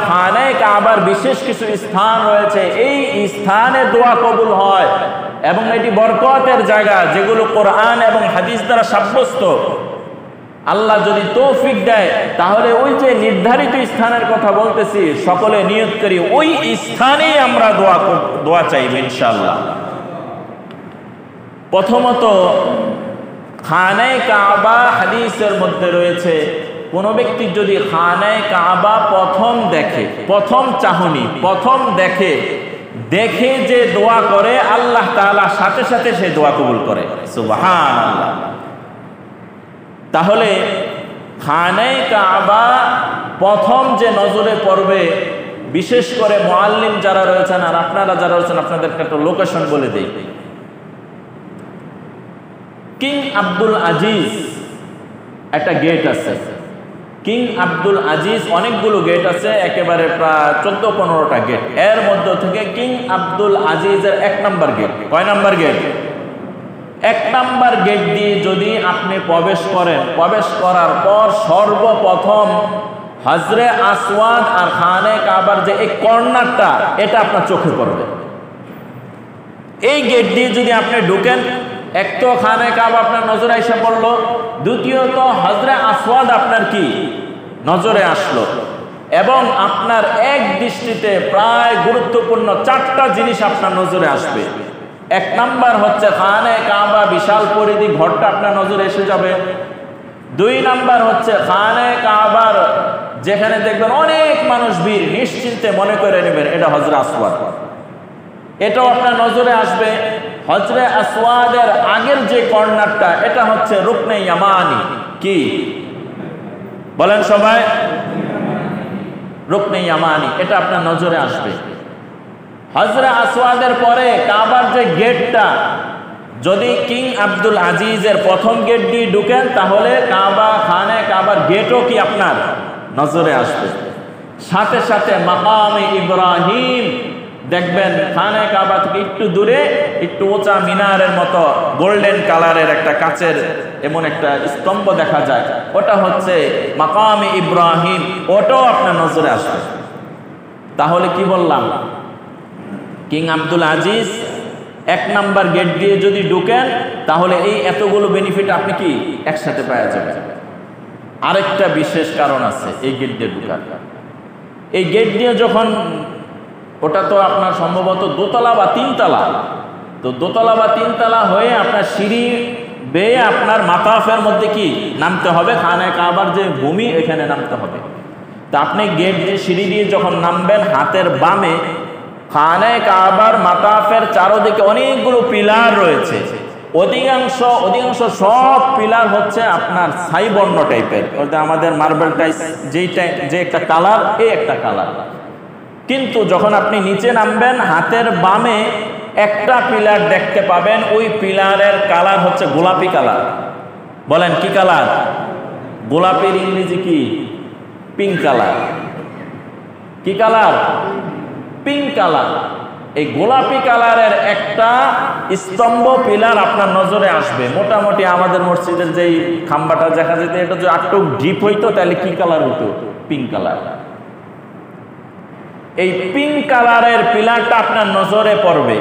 খানায়ে কাবার বিশেষ কিছু স্থান রয়েছে, এই স্থানে দোয়া কবুল হয় এবং এটি বরকতের জায়গা, যেগুলো কোরআন এবং হাদিস দ্বারা সাব্যস্ত। আল্লাহ যদি তৌফিক দেয় তাহলে ওই যে নির্ধারিত স্থানের কথা বলতেছি, সকলে নিয়ত করি ওই স্থানেই আমরা দোয়া চাইব ইনশাআল্লাহ। প্রথমত খানায়ে কাবা হাদিসের মধ্যে রয়েছে, কোন ব্যক্তি যদি খানায়ে কাবা প্রথম দেখে, প্রথম চাহনি প্রথম দেখে যে দোয়া করে, আল্লাহ তাআলা সাথে সাথে সে দোয়া কবুল করে। সুবহানাল্লাহ। তাহলে খানায়ে কাবা প্রথম যে নজরে পড়বে, বিশেষ করে মুআল্লিম যারা রয়েছেন আর আপনারা যারা রয়েছেন, আপনাদেরকে একটা লোকেশন বলে দেই। কিং আব্দুল আজিজ একটা গেট আছে, কিং আব্দুল আজিজ অনেকগুলো গেট আছে, একেবারে প্রায় 14-15টা গেট। এর মধ্য থেকে কিং আব্দুল আজিজের 1 নম্বর গেট। কয় নম্বর গেট? 1 নম্বর গেট দিয়ে যদি আপনি প্রবেশ করেন, প্রবেশ করার পর সর্বপ্রথম হজরে আসওয়াদ আর খানায়ে কাবার যে এই কর্নারটা, এটা আপনার চোখে পড়বে। এই গেট দিয়ে যদি আপনি ঢুকেন, এক তো খানায়ে কাবা আপনার নজরে এসে পড়লো, দ্বিতীয়ত হজরে আসওয়াদ আপনার কি নজরে আসলো, এবং আপনার এক দৃষ্টিতে প্রায় গুরুত্বপূর্ণ 4টা জিনিস আপনার নজরে আসবে। 1 নাম্বার হচ্ছে খানায়ে কাবা বিশাল পরিধি ঘরটা আপনার নজরে এসে যাবে। 2 নাম্বার হচ্ছে খানায়ে কাবার যেখানে দেখবেন অনেক মানুষ ভিড়, নিশ্চিন্তে মনে করে নেবেন এটা হজরে আসওয়াদ, এটাও আপনার নজরে আসবে। হজরে আসওয়াদের আগের যে কর্নারটা, এটা হচ্ছে রুকনে ইয়ামানি। কি বলেন সবাই? রুকনে ইয়ামানি, এটা আপনার নজরে আসবে। হজরে আসওয়াদের পরে কাবার যে গেটটা, যদি কিং আব্দুল আজিজের প্রথম গেট দিয়ে ঢুকেন, তাহলে খানায়ে কাবার গেটও কি আপনার নজরে আসবে। সাথে সাথে মাকামে ইব্রাহিম দেখবেন, খানায়ে কাবা থেকে একটু দূরে একটু উঁচা মিনারের মতো গোল্ডেন কালারের একটা কাচের এমন একটা স্তম্ভ দেখা যায়, ওটা হচ্ছে মাকামে ইব্রাহিম, ওটাও আপনার নজরে আসবে। তাহলে কি বললাম? King Abdul Aziz 1 number gate দিয়ে যদি ঢুকেন, তাহলে এই এতগুলো বেনিফিট আপনি কি একসাথে পাওয়া যাবে। আরেকটা বিশেষ কারণ আছে এই গেট দিয়ে ঢুকার। এই গেট দিয়ে যখন, ওটা তো আপনার সম্ভবত 2তলা বা 3তলা, তো 2তলা বা 3তলা হয়ে আপনার সিঁড়ি বেয়ে আপনার মাতাফের মধ্যে কি নামতে হবে, খানায়ে কাবার যে ভূমি এখানে নামতে হবে। তা আপনি গেট দিয়ে সিঁড়ি দিয়ে যখন নামবেন, হাতের বামে খানায়ে কাবার মাতাফের চারদিকে অনেকগুলো পিলার রয়েছে। অধিকাংশ সব পিলার হচ্ছে আপনার ছাই বর্ণ টাইপের, আমাদের মার্বেল টাইপ যে একটা কালার, এই একটা কালার। কিন্তু যখন আপনি নিচে নামবেন, হাতের বামে একটা পিলার দেখতে পাবেন, ওই পিলারের কালার হচ্ছে গোলাপি কালার। বলেন কি কালার? গোলাপির ইংরেজি কি? Pink colour. কি কালার? Pink colour. এই গোলাপি কালারের একটা স্তম্ভ পিলার আপনার নজরে আসবে। মোটামুটি আমাদের মসজিদের যেই খাম্বাটা দেখা যেত, এটা যদি একটু ডিপ হইতো তাহলে কি কালার হতো? Pink colour. এই পিঙ্ক কালারের পিলারটা আপনার নজরে পড়বে।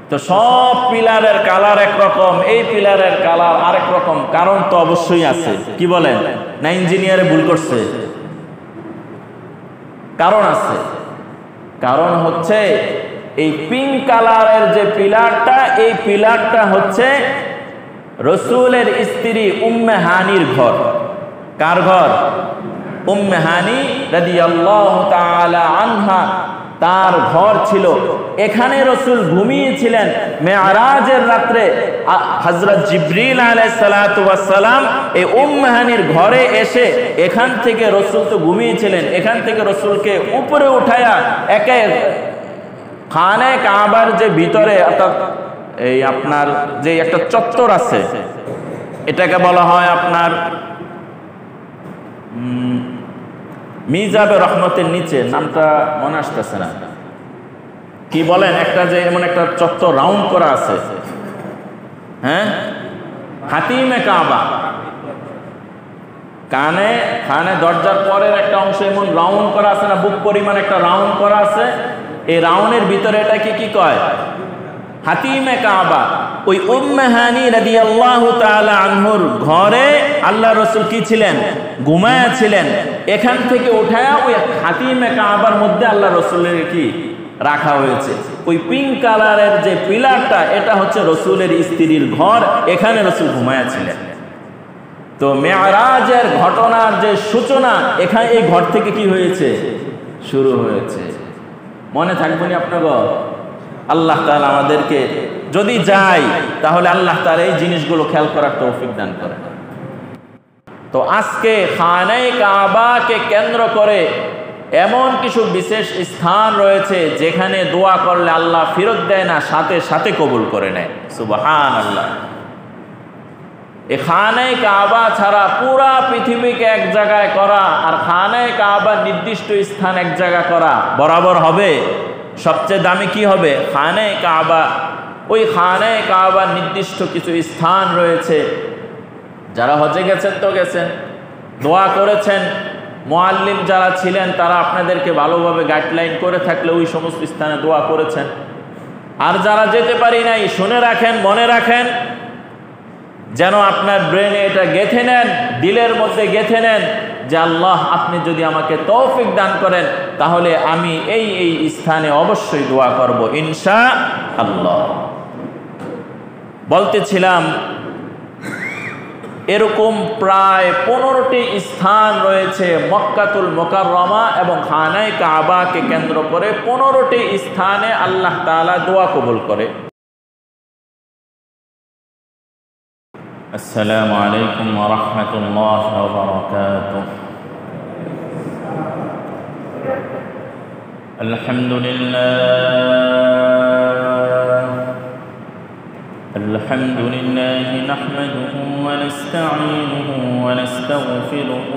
তো সব পিলারের কালার একরকম, এই পিলারের কালার আরেক রকম। কারণ তো অবশ্যই আছে। কি বলেন? না ইঞ্জিনিয়ারে ভুল করছে? কারণ আছে। কারণ হচ্ছে এই পিঙ্ক কালারের যে পিলারটা, এই পিলারটা হচ্ছে রসুলের স্ত্রী উম্মে হানির ঘর। কার ঘর? উম্মে হানি রাদিয়াল্লাহু তাআলা আনহা, তার ঘর ছিল। এখানে রসুল ঘুমিয়েছিলেন মেরাজের রাত্রে। হযরত জিবরিল আলাইহিস সালাতু ওয়াস সালাম এই উম্মে হানির ঘরে এসে, এখান থেকে রসুল তো ঘুমিয়েছিলেন, এখান থেকে রসুলকে উপরে উঠায়া একে খানায়ে কাবার যে ভিতরে, অর্থাৎ এই আপনার যে একটা চত্বর আছে, এটাকে বলা হয় আপনার মিজাবে রহমতের নিচে, নামটা মনে আসতেছে না, কি বলেন, একটা যে এমন একটা চত্বর রাউন্ড করা আছে, হ্যাঁ, হাতিমে কাবা। কানে দরজার পরের একটা অংশ এমন রাউন্ড করা আছে না, বুক পরিমাণ একটা রাউন্ড করা আছে, এই রাউন্ডের ভিতরে এটাকে কি কয়? হাতিমে কাবা। ওই উম্মে হানি রাদিয়াল্লাহু তাআলা আনহুর ঘরে আল্লাহ রাসূল কি ছিলেন? ঘুমায়া ছিলেন। এখান থেকে উঠায়া ওই হাতিমে কাবার মধ্যে আল্লাহ রাসূলের কি রাখা হয়েছে। ওই পিঙ্ক কালারের যে পিলারটা, এটা হচ্ছে রাসূলের স্ত্রীর ঘর, এখানে রাসূল ঘুমায়া ছিলেন। তো মেরাজের ঘটনার যে সূচনা এখানে এই ঘর থেকে কি হয়েছে? শুরু হয়েছে। মনে থাকবেনি আপনাগো? আল্লাহ তাআলা আমাদেরকে যদি যাই তাহলে আল্লাহ তাআলা এই জিনিসগুলো খেয়াল করার তৌফিক দান করেন। তো আজকে খানে কাবাকে কেন্দ্র করে এমন কিছু বিশেষ স্থান রয়েছে যেখানে দোয়া করলে আল্লাহ ফেরত দেয় না, সাথে সাথে কবুল করে নেয়। সুবহানাল্লাহ। এই খানে কাবা ছাড়া পুরা পৃথিবীকে এক জায়গায় করা আর খানে কাবার নির্দিষ্ট স্থান এক জায়গায় করা বরাবর হবে? সবচেয়ে দামি কি হবে? খানে কাবা। ওই খানে কাবার নির্দিষ্ট কিছু স্থান রয়েছে। যারা হজে গেছেন তো গেছেন, দোয়া করেছেন, মুআল্লিম যারা ছিলেন তারা আপনাদেরকে ভালোভাবে গাইডলাইন করে থাকলে ওই সমস্ত স্থানে দোয়া করেছেন। আর যারা যেতে পারি নাই, শুনে রাখেন, মনে রাখেন, যেন আপনার ব্রেনে এটা গেঁথে নেন, দিলের মধ্যে গেঁথে নেন যে আল্লাহ আপনি যদি আমাকে তৌফিক দান করেন তাহলে আমি এই এই স্থানে অবশ্যই দোয়া করব ইনশাআল্লাহ। বলতেছিলাম এরকম প্রায় 15টি স্থান রয়েছে মক্কাতুল মুকাররমা এবং খানায়ে কাবাকে কেন্দ্র করে 15টি স্থানে আল্লাহ তাআলা দোয়া কবুল করে। السلام عليكم ورحمة الله وبركاته. الحمد لله نحمده ونستعينه ونستغفره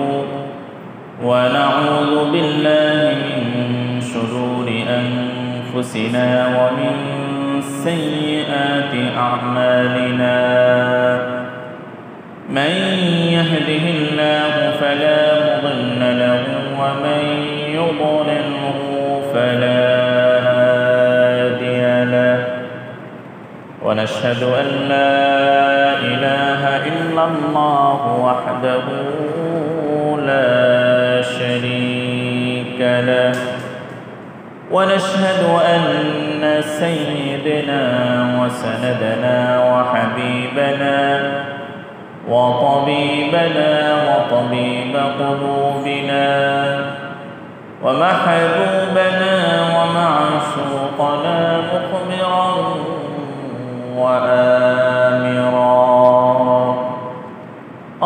ونعوذ بالله من شرور أنفسنا ومن سيئات أعمالنا. من يهده الله فلا مضل له ومن يضلله فلا هادي له. ونشهد أن لا إله إلا الله وحده لا شريك له. ونشهد أن سيدنا وسندنا وحبيبنا وطبيبنا وطبيب قلوبنا ومحبوبنا ومعشوقنا مخبرا وآمرا،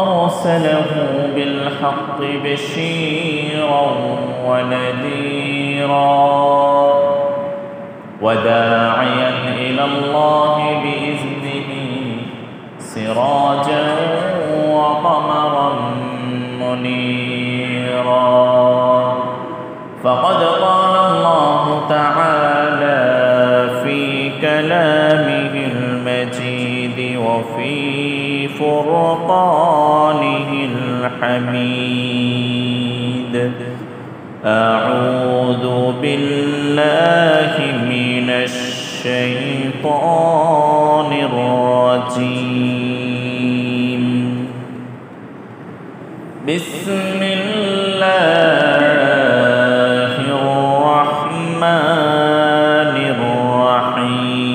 أرسله بالحق بشيرا ونذيرا وداعيا إلى الله بإذنه سراجا وقمرا منيرا. فقد قال الله تعالى في كلامه المجيد وفي فرقانه الحميد: أعوذ بالله من الشيطان الرجيم. بسم الله الرحمن الرحيم.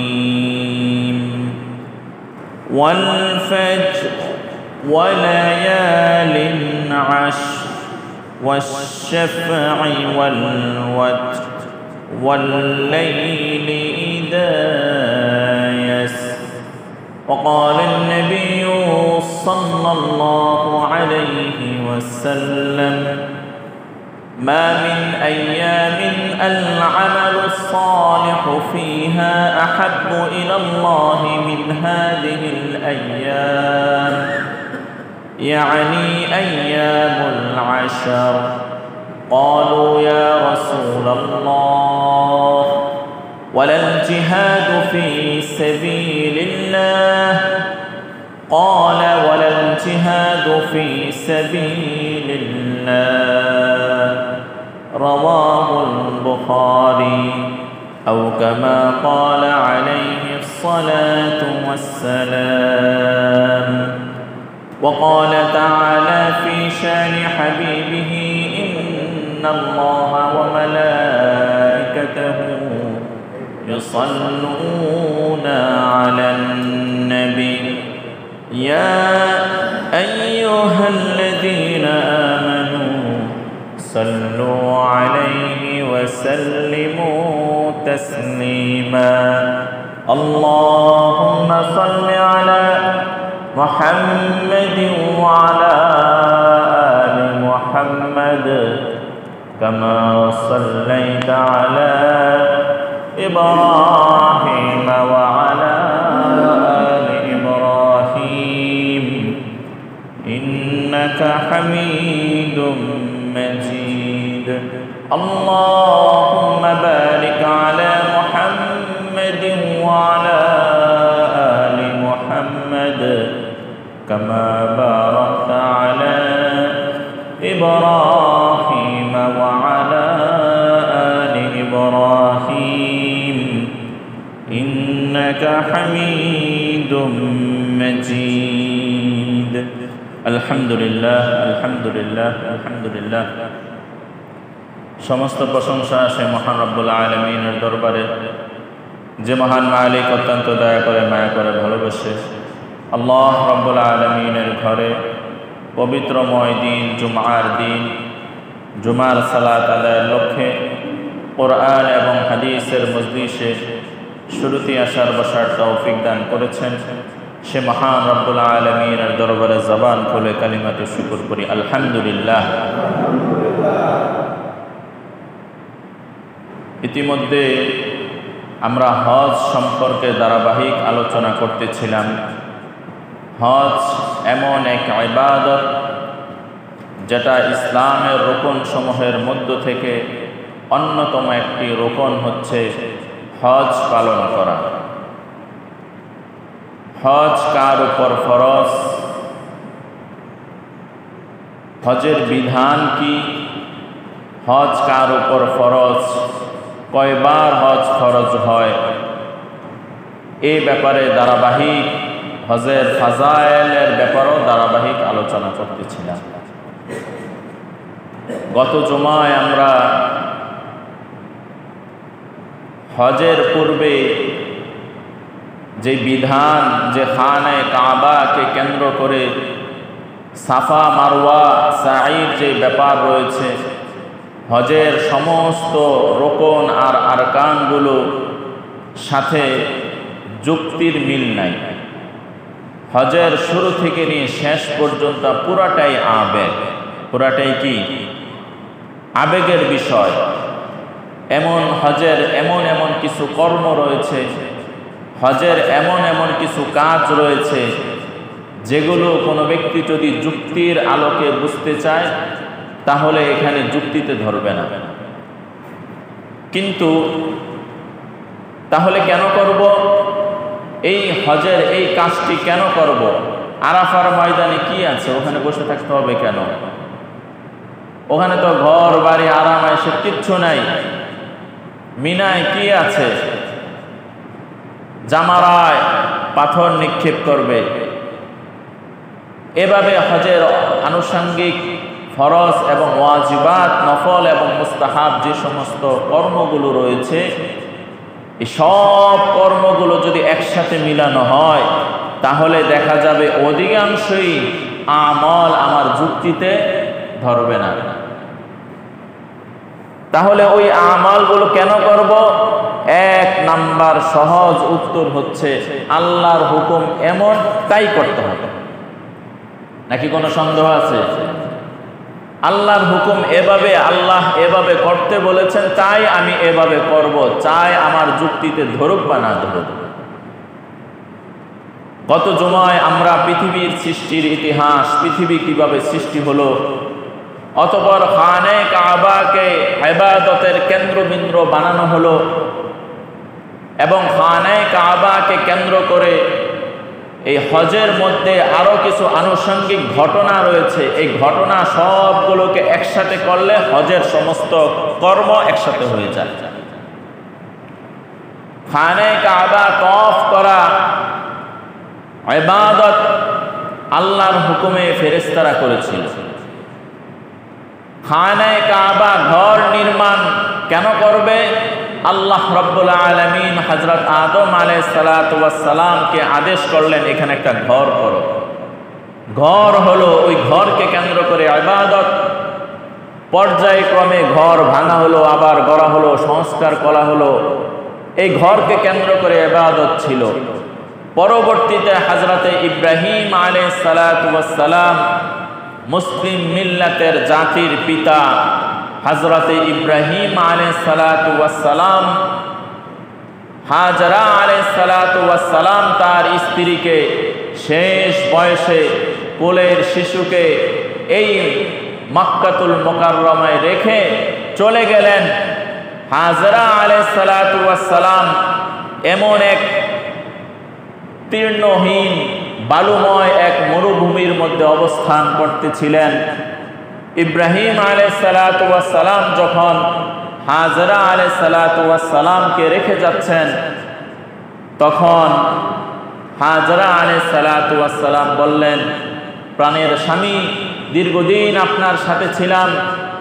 والفجر وليال عشر والشفع والوتر والليل إذا يسر. وقال النبي صلى الله عليه وسلم: ما من أيام العمل الصالح فيها أحب إلى الله من هذه الأيام، يعني أيام العشر. قالوا يا رسول الله ولا الجهاد في سبيل الله؟ قال ولا الجهاد في سبيل الله رواه البخاري أو كما قال عليه الصلاة والسلام وقال تعالى في شان حبيبه إن الله وملائكته يصلون على النبي يا أيها الذين آمنوا صلوا عليه وسلموا تسليما اللهم صل على محمد وعلى آل محمد كما صليت على إبراهيم وعلى آل إبراهيم إنك حميد مجيد اللهم بارك على محمد وعلى آل محمد كما باركت على إبراهيم وعلى آل إبراهيم إنك حميد مجيد الحمد لله الحمد لله الحمد لله সমস্ত প্রশংসা সে মহান রব্বুল আলামিনের দরবারে যে মহান মালিক অত্যন্ত দয়া করে মায়া করে ভালোবাসে আল্লাহ রব্বুল আলামিনের ঘরে পবিত্রময় দিন জুমার দিন জুমার সালাত আদায়ের লক্ষ্যে কোরআন এবং হাদিসের মজলিসে শুরুতে আসার বসার তৌফিক দান করেছেন সে মহান রব্বুল আলামিনের দরবারে জবান খুলে কালিমাতে শুকর করি আলহামদুলিল্লাহ। ইতিমধ্যে আমরা হজ সম্পর্কে ধারাবাহিক আলোচনা করতেছিলাম। হজ এমন এক ইবাদত যেটা ইসলামের রোকন সমূহের মধ্য থেকে অন্যতম একটি রোকন হচ্ছে হজ পালন করা। হজ কার উপর ফরজ, হজের বিধান কি, হজ কার উপর ফরজ, কয়বার হজ ফরজ হয়, এ ব্যাপারে ধারাবাহিক হজের ফাজায়েলের ব্যাপারেও ধারাবাহিক আলোচনা করতেছিলাম। গত জুমায় আমরা হজের পূর্বে যে বিধান, যে খানে কাবাকে কেন্দ্র করে সাফা মারওয়া সাঈর যে ব্যাপার রয়েছে, হজের সমস্ত রোকন আর আরকানগুলো সাথে যুক্তির মিল নাই। হজের শুরু থেকে নিয়ে শেষ পর্যন্ত পুরাটাই আবেগ, পুরাটাই কি আবেগের বিষয়। এমন হজের এমন এমন কিছু কর্ম রয়েছে, হজের এমন এমন কিছু কাজ রয়েছে যেগুলো কোনো ব্যক্তি যদি যুক্তির আলোকে বুঝতে চায় তাহলে এখানে যুক্তিতে ধরবে না। কিন্তু তাহলে কেন করব? এই হজের এই কাজটি কেন করব? আরাফার ময়দানে কি আছে? ওখানে বসে থাকতে হবে কেন? ওখানে তো ঘর বাড়ি আরাম এসে কিচ্ছু নাই। মিনায় কি আছে? জামারায় পাথর নিক্ষেপ করবে। এভাবে হজের আনুষঙ্গিক ফরজ এবং ওয়াজিবাত, নফল এবং মুস্তাহাব যে সমস্ত কর্মগুলো রয়েছে, এই সব কর্মগুলো যদি একসাথে মিলানো হয় তাহলে দেখা যাবে অধিকাংশই আমল আমার যুক্তিতে ধরবে না। তাহলে ওই আমলগুলো কেন করব? এক নাম্বার সহজ উত্তর হচ্ছে আল্লাহর হুকুম এমন, তাই করতে হবে। নাকি কোনো সন্দেহ আছে? আল্লাহর হুকুম এভাবে, আল্লাহ এভাবে করতে বলেছেন, তাই আমি এভাবে করব, চাই আমার যুক্তিতে ধরুক বা না ধরুক। গত জুমায় আমরা পৃথিবীর সৃষ্টির ইতিহাস, পৃথিবী কিভাবে সৃষ্টি হলো, অতঃপর খানে কাবাকে ইবাদতের কেন্দ্রবিন্দু বানানো হলো এবং খানে কাবাকে কেন্দ্র করে এই হজের মধ্যে আরো কিছু আনুষঙ্গিক ঘটনা রয়েছে। এই ঘটনা সবগুলোকে একসাথে করলে হজের সমস্ত কর্ম একসাথে হয়ে যায়। খানে কাবা তওয়াফ করা ইবাদত আল্লাহর হুকুমে ফেরেশতারা করেছিল। খানে কাবা ঘর নির্মাণ কেন করবে? আল্লাহ রাব্বুল আলামিন হযরত আদম আলাইহিস সালাতু ওয়াস সালামকে আদেশ করলেন এখানে একটা ঘর করো। ঘর হলো ওই ঘরকে কেন্দ্র করে ইবাদত। পর্যায়ক্রমে ঘর ভাঙা হলো, আবার গড়া হলো, সংস্কার করা হলো। এই ঘরকে কেন্দ্র করে ইবাদত ছিল। পরবর্তীতে হযরতে ইব্রাহিম আলাইহিস সালাতু ওয়াস সালাম, মুসলিম মিল্লাতের জাতির পিতা হযরতে ইব্রাহিম আলাইহিস সালাতু ওয়াস সালাম, হাজরা আলাইহিস সালাতু ওয়াস সালাম তার স্ত্রীকে শেষ বয়সে কোলের শিশুকে এই মক্কাতুল মুকাররমায় রেখে চলে গেলেন। হাজরা আলাইহিস সালাতু ওয়াস সালাম এমন এক তীর্ণহীন বালুময় এক মরুভূমির মধ্যে অবস্থান করতেছিলেন। ইব্রাহিম আলাইহিস সালাতু ওয়াস সালাম যখন হাজরা আলাইহিস সালাতু ওয়াস সালামকে রেখে যাচ্ছেন, তখন হাজরা আলাইহিস সালাতু ওয়াস সালাম বললেন, প্রাণের স্বামী, দীর্ঘদিন আপনার সাথে ছিলাম,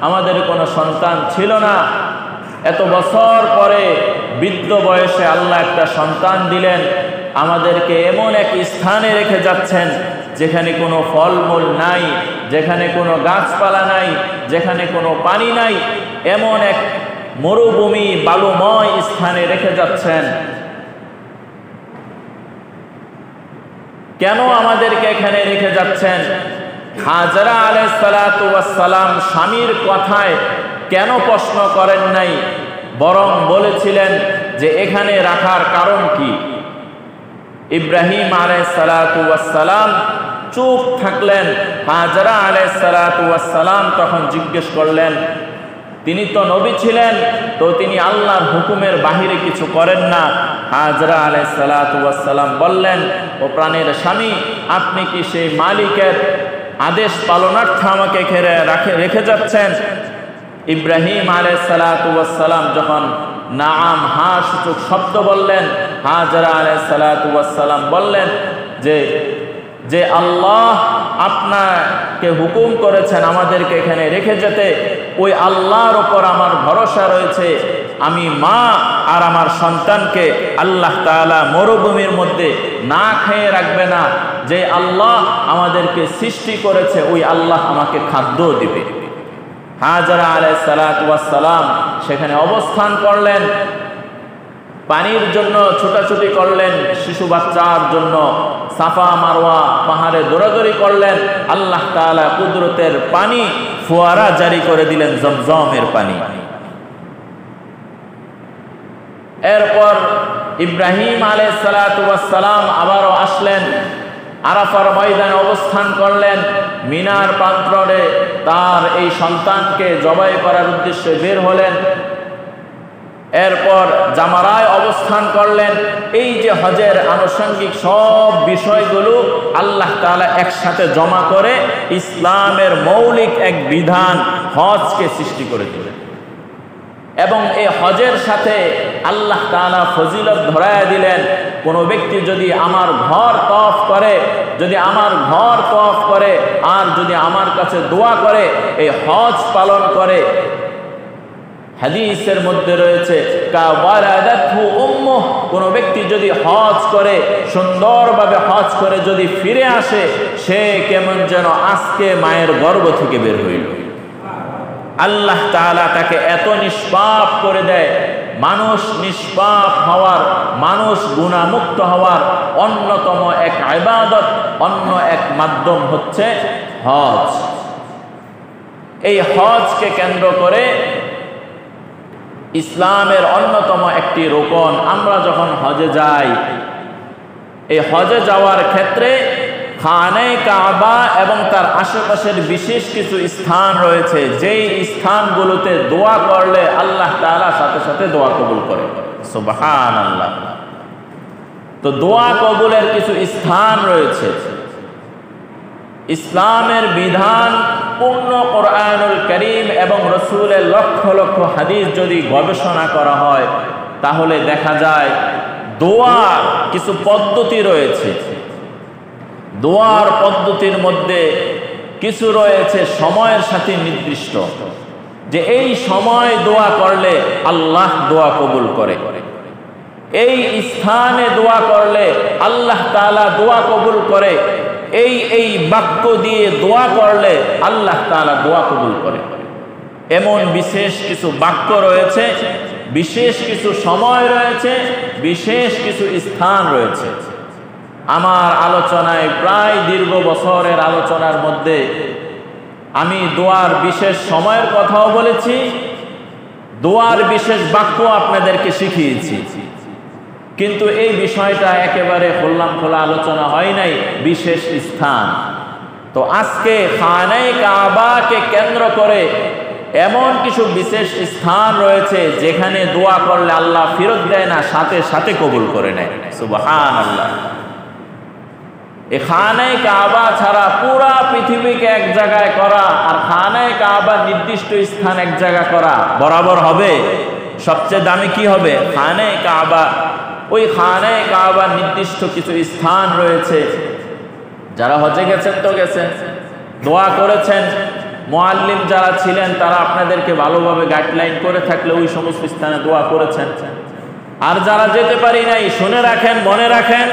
আমাদের কোনো সন্তান ছিল না। এত বছর পরে বৃদ্ধ বয়সে আল্লাহ একটা সন্তান দিলেন। আমাদেরকে এমন এক স্থানে রেখে যাচ্ছেন যেখানে কোনো ফলমূল নাই, যেখানে কোনো গাছপালা নাই, যেখানে কোনো পানি নাই, এমন এক মরুভূমি বালুময় স্থানে রেখে যাচ্ছেন। কেন আমাদেরকে এখানে রেখে যাচ্ছেন? হাজরা আলাইহিস সালাতু ওয়াস সালাম স্বামীর কথায় কেন প্রশ্ন করেন নাই, বরং বলেছিলেন যে এখানে রাখার কারণ কি? ইব্রাহিম আলাইহিস সালাতু ওয়াস সালাম চুপ থাকলেন। হাজরা আলাইহিস সালাতু ওয়াস সালাম তখন জিজ্ঞেস করলেন, তিনি তো নবী ছিলেন, তো তিনি আল্লাহর হুকুমের বাহিরে কিছু করেন না। হাজরা আলাইহিস সালাতু ওয়াস সালাম বললেন, ও প্রাণের স্বামী, আপনি কি সেই মালিকের আদেশ পালনার্থে আমাকে রেখে যাচ্ছেন? ইব্রাহিম আলাইহিস সালাতু ওয়াস সালাম যখন নাম হা সূচক শব্দ বললেন, হাজরা আলাইহিস সালাতু ওয়াস সালাম বললেন যে আল্লাহ আপনাকে হুকুম করেছেন আমাদেরকে এখানে রেখে যেতে, ওই আল্লাহর উপর আমার ভরসা রয়েছে। আমি মা আর আমার সন্তানকে আল্লাহ তাআলা মরুভূমির মধ্যে না খেয়ে রাখবে না। যে আল্লাহ আমাদেরকে সৃষ্টি করেছে ওই আল্লাহ আমাকে খাদ্য দিবে। হাজরা আলাইহিস সালাতু ওয়াস সালাম সেখানে অবস্থান করলেন, পানির জন্য ছোটাছুটি করলেন, শিশু বাচ্চার জন্য সাফা মারওয়া পাহাড়ে দৌড়াদৌড়ি করলেন। আল্লাহ তাআলা কুদরতের পানি ফোয়ারা জারি করে দিলেন, জমজমের পানি। এরপর ইব্রাহিম আলাইহিস সালাতু ওয়াস সালাম আবারও আসলেন, আরাফার ময়দানে অবস্থান করলেন। মিনার প্রান্তরে তার এই সন্তানকে জবাই করার উদ্দেশ্যে বের হলেন। এরপর জামারায় অবস্থান করলেন। এই যে হজের আনুষঙ্গিক সব বিষয়গুলো আল্লাহ তাআলা একসাথে জমা করে ইসলামের মৌলিক এক বিধান হজকে সৃষ্টি করে দিলেন। এবং এই হজের সাথে আল্লাহ তাআলা ফজিলত ধরায়া দিলেন, কোনো ব্যক্তি যদি আমার ঘর তওয়াফ করে, আর যদি আমার কাছে দোয়া করে, এই হজ পালন করে, হাদিসের মধ্যে রয়েছে কাওয়ালাদাতহু উম্মুহ, কোনো ব্যক্তি যদি হজ করে, সুন্দরভাবে হজ করে যদি ফিরে আসে, সে কেমন যেন আজকে মায়ের গর্ভ থেকে বের হইল। আল্লাহ তাআলা তাকে এত নিষ্পাপ করে দেয়। মানুষ নিষ্পাপ হওয়ার, মানুষ গুনাহমুক্ত হওয়ার অন্যতম এক ইবাদত, অন্য এক মাধ্যম হচ্ছে হজ। এই হজকে কেন্দ্র করে ইসলামের অন্যতম একটি রোকন। আমরা যখন হজে যাই, এই হজে যাওয়ার ক্ষেত্রে খানে কাবা এবং তার আশেপাশের বিশেষ কিছু স্থান রয়েছে, যেই স্থানগুলোতে দোয়া করলে আল্লাহ তাআলা সাথে সাথে দোয়া কবুল করে। সুবহানাল্লাহ। তো দোয়া কবুলের কিছু স্থান রয়েছে। ইসলামের বিধান পূর্ণ কোরআনুল কারীম এবং রাসূলের লক্ষ লক্ষ হাদিস যদি গবেষণা করা হয় তাহলে দেখা যায় দোয়ার কিছু পদ্ধতি রয়েছে। দোয়ার পদ্ধতির মধ্যে কিছু রয়েছে সময়ের সাথে নির্দিষ্ট, যে এই সময় দোয়া করলে আল্লাহ দোয়া কবুল করে, এই স্থানে দোয়া করলে আল্লাহ তাআলা দোয়া কবুল করে, এই বাক্য দিয়ে দোয়া করলে আল্লাহ তাআলা দোয়া কবুল করে। এমন বিশেষ কিছু বাক্য রয়েছে, বিশেষ কিছু সময় রয়েছে, বিশেষ কিছু স্থান রয়েছে। আমার আলোচনায় প্রায় দীর্ঘ বছরের আলোচনার মধ্যে আমি দোয়ার বিশেষ সময়ের কথাও বলেছি, দোয়ার বিশেষ বাক্য আপনাদেরকে শিখিয়েছি, কিন্তু এই বিষয়টা একেবারে খোলা আলোচনা হয় নাই, বিশেষ স্থান। তো আজকে খানায়ে কাবাকে কেন্দ্র করে এমন কিছু বিশেষ স্থান রয়েছে যেখানে দোয়া করলে আল্লাহ ফেরত দেয় না, সাথে সাথে কবুল করে নেয়। সুবহানাল্লাহ। এই খানায়ে কাবা ছাড়া পুরা পৃথিবীকে এক জায়গায় করা আর খানায়ে কাবা নির্দিষ্ট স্থান এক জায়গায় করা বরাবর হবে? সবচেয়ে দামি কি হবে? খানায়ে কাবা। ওই খানায়ে কাবা নির্দিষ্ট কিছু স্থান রয়েছে। যারা হজে গেছেন তো গেছেন, দোয়া করেছেন, মুআল্লিম যারা ছিলেন তারা আপনাদেরকে ভালোভাবে গাইডলাইন করে থাকলে ওই সমস্ত স্থানে দোয়া করেছেন। আর যারা যেতে পারি নাই, শুনে রাখেন, মনে রাখেন,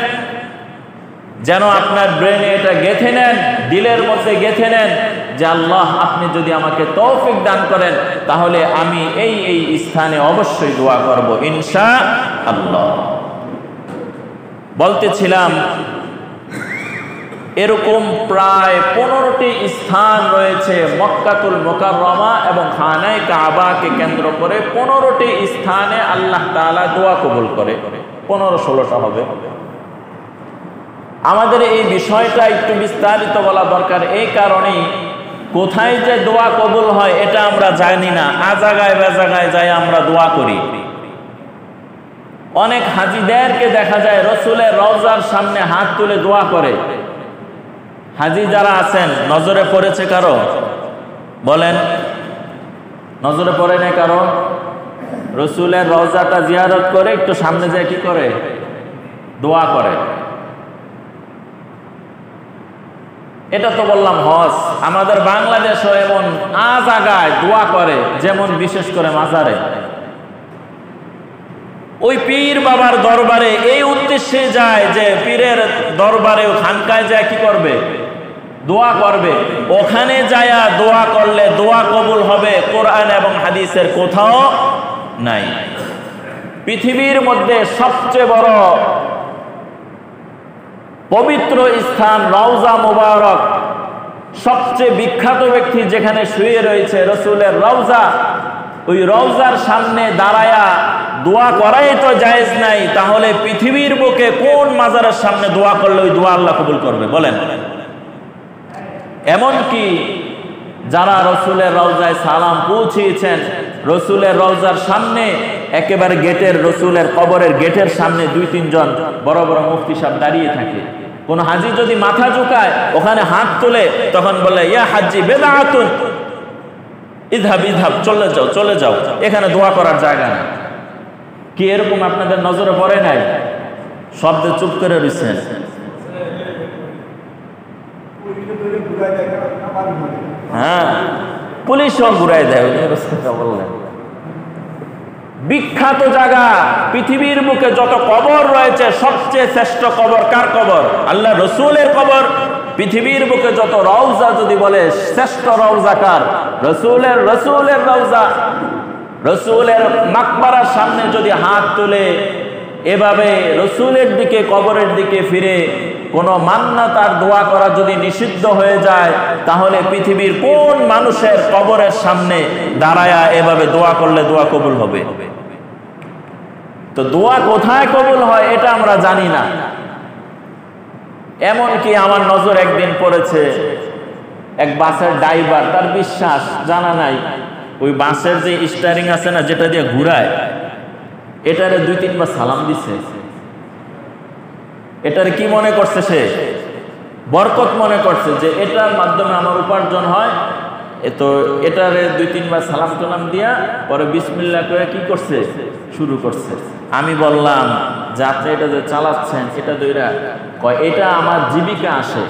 যেন আপনার ব্রেনে এটা গেঁথে নেন, দিলের মধ্যে গেঁথে নেন যে আল্লাহ আপনি যদি আমাকে তৌফিক দান করেন তাহলে আমি এই স্থানে অবশ্যই দোয়া করব ইনশাআল্লাহ। বলতেছিলাম এরকম প্রায় 15টি স্থান রয়েছে মক্কাতুল মুকাররমা এবং খানায়ে কাবাকে কেন্দ্র করে। 15টি স্থানে আল্লাহ তাআলা দোয়া কবুল করে। 15-16টা হবে। আমাদের এই বিষয়টা একটু বিস্তারিত বলা দরকার, এই কারণেই কোথায় যে দোয়া কবুল হয় এটা আমরা জানি না, আজাগায় বেজাগায় যাই আমরা দোয়া করি। অনেক হাজিদেরকে দেখা যায় রাসূলের রওজার সামনে হাত তুলে দোয়া করে। হাজি যারা আছেন নজরে পড়েছে কারো? বলেন, নজরে পড়ে নাই কারো? রাসূলের রওজাটা জিয়ারত করে একটু সামনে যায় কি করে? দোয়া করে। এটা তো বললাম হজ। আমাদের বাংলাদেশও এমন আজাগায় দোয়া করে, যেমন বিশেষ করে মাজারে। ওই পীর বাবার দরবারে এই উদ্দেশ্যে যায় যে পীরের দরবারে খানকায় যায় কি করবে? দোয়া করবে। ওখানে যায়া দোয়া করলে দোয়া কবুল হবে, কোরআন এবং হাদিসের কোথাও নাই। পৃথিবীর মধ্যে সবচেয়ে বড় পবিত্র স্থান রওজা মুবারক, সবচেয়ে বিখ্যাত ব্যক্তি যেখানে শুয়ে রয়েছে রাসূলের রওজা, ওই রওজার সামনে দাঁড়ায়া দোয়া করাই তো জায়েজ নাই, তাহলে পৃথিবীর বুকে কোন মাজারের সামনে দোয়া করলে ওই দোয়া আল্লাহ কবুল করবে? বলেন। এমনকি যারা রাসূলের রওজায় সালাম পৌঁছিয়েছেন, রাসূলের রওজার সামনে একেবারে গেটের, রাসূলের কবরের গেটের সামনে 2-3 জন বড় বড় মুফতি সাহেব দাঁড়িয়ে থাকে। কোন হাজি যদি মাথা ঝুঁকায়, ওখানে হাত তোলে, তখন বলে ইয়া হাজ্জি বেদাআতুন ইযহাব, চলে যাও, এখানে দোয়া করার জায়গা না। কি এরকম আপনাদের নজরে পড়ে নাই? শব্দে চুপ করে রয়েছেন। হ্যাঁ, পুলিশ সব ঘুরাই দেয়। বললেন বিখ্যাত জায়গা, পৃথিবীর বুকে যত কবর রয়েছে সবচেয়ে শ্রেষ্ঠ কবর কার কবর? আল্লাহ রসুলের কবর। পৃথিবীর বুকে যত রওজা যদি বলে শ্রেষ্ঠ রওজা কার? রসুলের রওজা। রসুলের মাকবারার সামনে যদি হাত তুলে এভাবে রসুলের দিকে, কবরের দিকে ফিরে কোনো মান্নাত আর দোয়া করা যদি নিষিদ্ধ হয়ে যায়, তাহলে পৃথিবীর কোন মানুষের কবরের সামনে দাঁড়ায়া এভাবে দোয়া করলে দোয়া কবুল হবে? তো দোয়া কোথায় কবুল হয় এটা আমরা জানি না। এমনকি আমার নজর একদিন পড়েছে, এক বাসের ড্রাইভার, তার বিশ্বাস জানা নাই, ওই বাসের যে স্টিয়ারিং আছে না, যেটা দিয়ে ঘুরায়, এটারে 2-3 বার সালাম দিছে। এটার কি মনে করছে? সে বরকত মনে করছে যে এটার মাধ্যমে আমার উপার্জন হয়। তো এটারে 2-3 বার সালাম টালাম দিয়া পরে বিসমিল্লাহ করে কি করছে? শুরু করছে। আমি বললাম যে আপনি এটা যে চালাচ্ছেন এটা দইরা কয় এটা আমার জীবিকা আসে,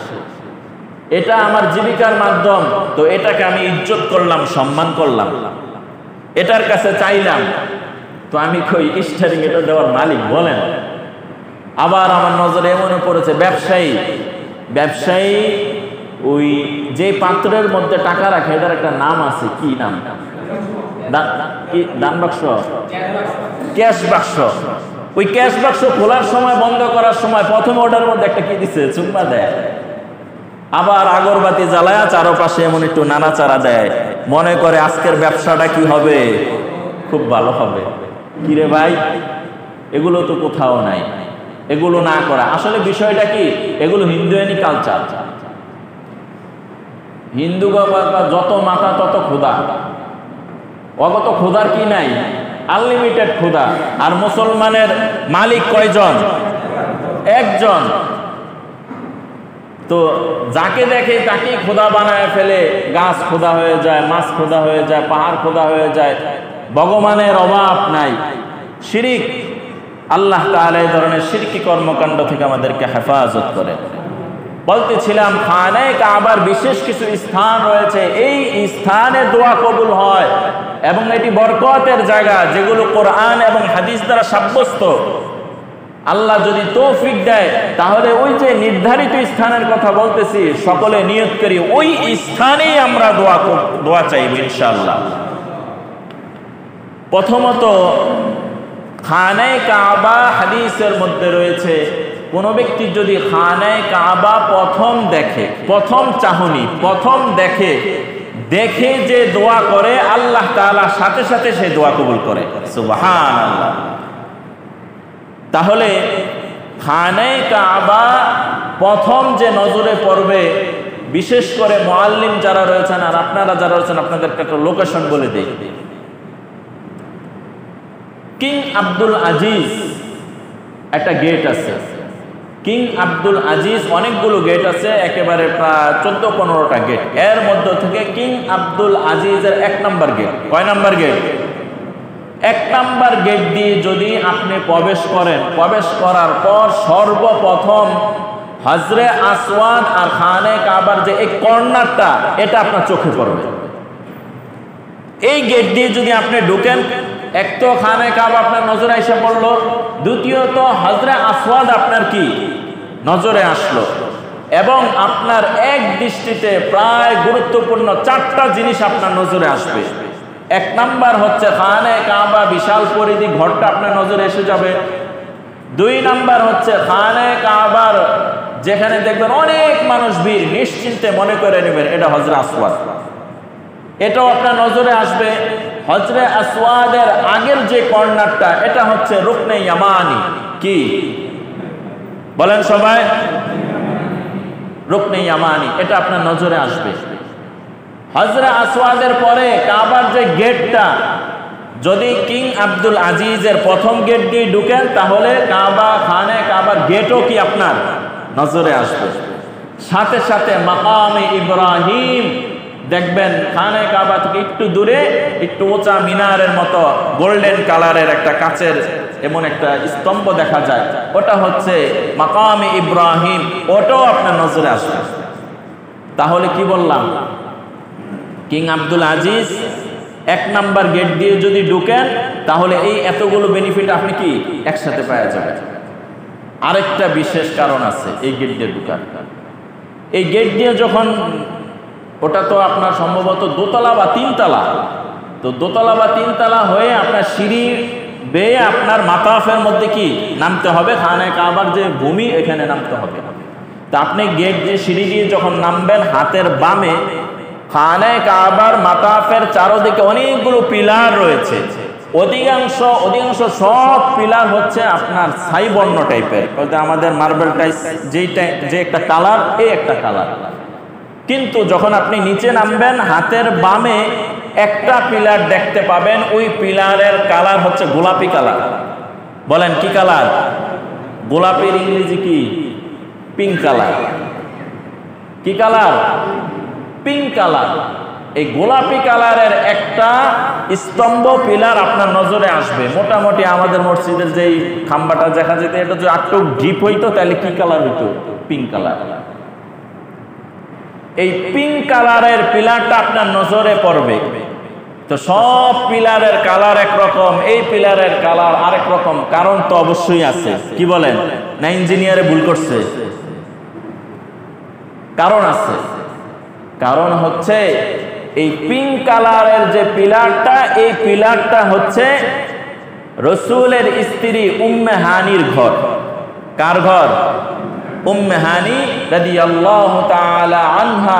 এটা আমার জীবিকার মাধ্যম, তো এটাকে আমি ইজ্জত করলাম, সম্মান করলাম, এটার কাছে চাইলাম, তো আমি কই স্টারিং এটা দেওয়ার মালিক বলেন। আবার আমার নজরে এমনও পড়েছে ব্যবসায়ী ওই যে পাত্রের মধ্যে টাকা রাখে এটার একটা নাম আছে, কি নাম? কি দান বাক্স? ক্যাশ বাক্স। ওই ক্যাশ বাক্স খোলার সময়, বন্ধ করার সময় প্রথমে ওটার মধ্যে একটা কি দিচ্ছে? চুম্মা দেয়। আবার আগরবাতি জ্বালায়া চারপাশে এমন একটু নাড়াচাড়া দেয়, মনে করে আজকের ব্যবসাটা কি হবে? খুব ভালো হবে। কিরে ভাই, এগুলো তো কোথাও নাই, এগুলো না করা। আসলে বিষয়টা কি? এগুলো হিন্দুয়ানি কালচার। হিন্দু যত মাথা তত ক্ষুধা, অগত ক্ষুধার কি নাই? আনলিমিটেড ক্ষুধা। আর মুসলমানের মালিক কয়জন? একজন। তো যাকে দেখে তাকেই খোদা বানায় ফেলে। গাছ খোদা হয়ে যায়, মাছ খোদা হয়ে যায়, পাহাড় খোদা হয়ে যায়। ভগবানের অভাব নাই। শিরিক, আল্লাহ তাআলা এই ধরনের শিরকি কর্মকাণ্ড থেকে আমাদেরকে হেফাজত করে। বলতেছিলাম খানায়ে কাবার বিশেষ কিছু স্থান রয়েছে, এই স্থানে দোয়া কবুল হয় এবং এটি বরকতের জায়গা, যেগুলো কোরআন এবং হাদিস দ্বারা সাব্যস্ত। আল্লাহ যদি তৌফিক দেয় তাহলে ওই যে নির্ধারিত স্থানের কথা বলতেছি, সকলে নিয়ত করি ওই স্থানেই আমরা দোয়া চাইব ইনশাআল্লাহ। প্রথমত খানায়ে কাবা হাদিসের মধ্যে রয়েছে, কোন ব্যক্তি যদি খানায়ে কাবা প্রথম দেখে, প্রথম চাহনি, প্রথম দেখে যে দোয়া করে, আল্লাহ তাআলা সাথে সাথে সে দোয়া কবুল করে। সুবহানাল্লাহ। তাহলে খানায়ে কাবা প্রথম যে নজরে পড়বে, বিশেষ করে মুআল্লিম যারা রয়েছেন আর আপনারা যারা রয়েছেন, আপনাদেরকে একটা লোকেশন বলে দেই। কিং আব্দুল আজিজ একটা গেট আছে। কিং আব্দুল আজিজ অনেকগুলো গেট আছে, একেবারে প্রায় 14-15টা গেট। এর মধ্য থেকে কিং আব্দুল আজিজের 1 নম্বর গেট। কয় নম্বর গেট? 1 নম্বর গেট দিয়ে যদি আপনি প্রবেশ করেন, প্রবেশ করার পর সর্বপ্রথম হজরে আসওয়াদ আর খানায়ে কাবার যে এই কর্নারটা, এটা আপনার চোখে পড়বে। এই গেট দিয়ে যদি আপনি ঢুকেন, এক তো খানায়ে কাবা আপনার নজরে এসে পড়লো, দ্বিতীয়ত হজরে আসওয়াদ আপনার কি নজরে আসলো, এবং আপনার এক দৃষ্টিতে প্রায় গুরুত্বপূর্ণ 4টা জিনিস আপনার নজরে আসবে। 1 নাম্বার হচ্ছে খানায়ে কাবা বিশাল পরিধি ঘরটা আপনার নজরে এসে যাবে। 2 নাম্বার হচ্ছে খানায়ে কাবার যেখানে দেখবেন অনেক মানুষ ভিড়, নিশ্চিন্তে মনে করে নেবেন এটা হজরে আসওয়াদ, এটাও আপনার নজরে আসবে। হজরে আসওয়াদের আগের যে কর্নারটা, এটা হচ্ছে রুকনে ইয়ামানি। কি বলেন সবাই? রুকনে ইয়ামানি, এটা আপনার নজরে আসবে। হজরে আসওয়াদের পরে কাবার যে গেটটা, যদি কিং আব্দুল আজিজের প্রথম গেট দিয়ে ঢুকেন, তাহলে কাবা, খানায়ে কাবার গেটও কি আপনার নজরে আসবে। সাথে সাথে মাকামে ইব্রাহিম দেখবেন, খানায়ে কাবা থেকে একটু দূরে একটু উঁচা মিনারের মতো গোল্ডেন কালারের একটা কাচের এমন একটা স্তম্ভ দেখা যায়, ওটা হচ্ছে মাকামে ইব্রাহিম, ওটাও আপনার নজরে আসবে। তাহলে কি বললাম? King Abdul Aziz 1 number gate দিয়ে যদি ঢুকেন, তাহলে এই এতগুলো বেনিফিট আপনি কি একসাথে পাওয়া যাবে। আরেকটা বিশেষ কারণ আছে এই গেট দিয়ে ঢুকার। এই গেট দিয়ে যখন, ওটা তো আপনার সম্ভবত দোতলা বা 3তলা, তো দোতলা বা 3তলা হয়ে আপনার সিঁড়ি বেয়ে আপনার মাতাফের মধ্যে কি নামতে হবে, খানায়ে কাবার যে ভূমি এখানে নামতে হবে। তা আপনি গেট দিয়ে সিঁড়ি দিয়ে যখন নামবেন, হাতের বামে খানায়ে কাবার মাতাফের চারদিকে অনেকগুলো পিলার রয়েছে। অধিকাংশ সব পিলার হচ্ছে আপনার ছাই বর্ণ টাইপের, আমাদের মার্বেল টাইপ যে একটা কালার, এই একটা কালার। কিন্তু যখন আপনি নিচে নামবেন, হাতের বামে একটা পিলার দেখতে পাবেন, ওই পিলারের কালার হচ্ছে গোলাপি কালার। বলেন কি কালার? গোলাপির ইংরেজি কি? Pink colour. কি কালার? Pink colour. এই গোলাপি কালারের একটা স্তম্ভ পিলার আপনার নজরে আসবে। মোটামুটি আমাদের মসজিদের যেই খাম্বাটা দেখা যেত, এটা যদি একটু ডিপ হইতো তাহলে কি কালার হইতো? Pink colour. এই পিঙ্ক কালারের পিলারটা আপনার নজরে পড়বে। তো সব পিলারের কালার একরকম, এই পিলারের কালার আরেক রকম। কারণ তো অবশ্যই আছে। কি বলেন? না ইঞ্জিনিয়ারে ভুল করছে? কারণ আছে। কারণ হচ্ছে এই পিঙ্ক কালারের যে পিলারটা, এই পিলারটা হচ্ছে রসুলের স্ত্রী উম্মে হানির ঘর। কার ঘর? উম্মে হানি রাদিয়াল্লাহু তাআলা আনহা,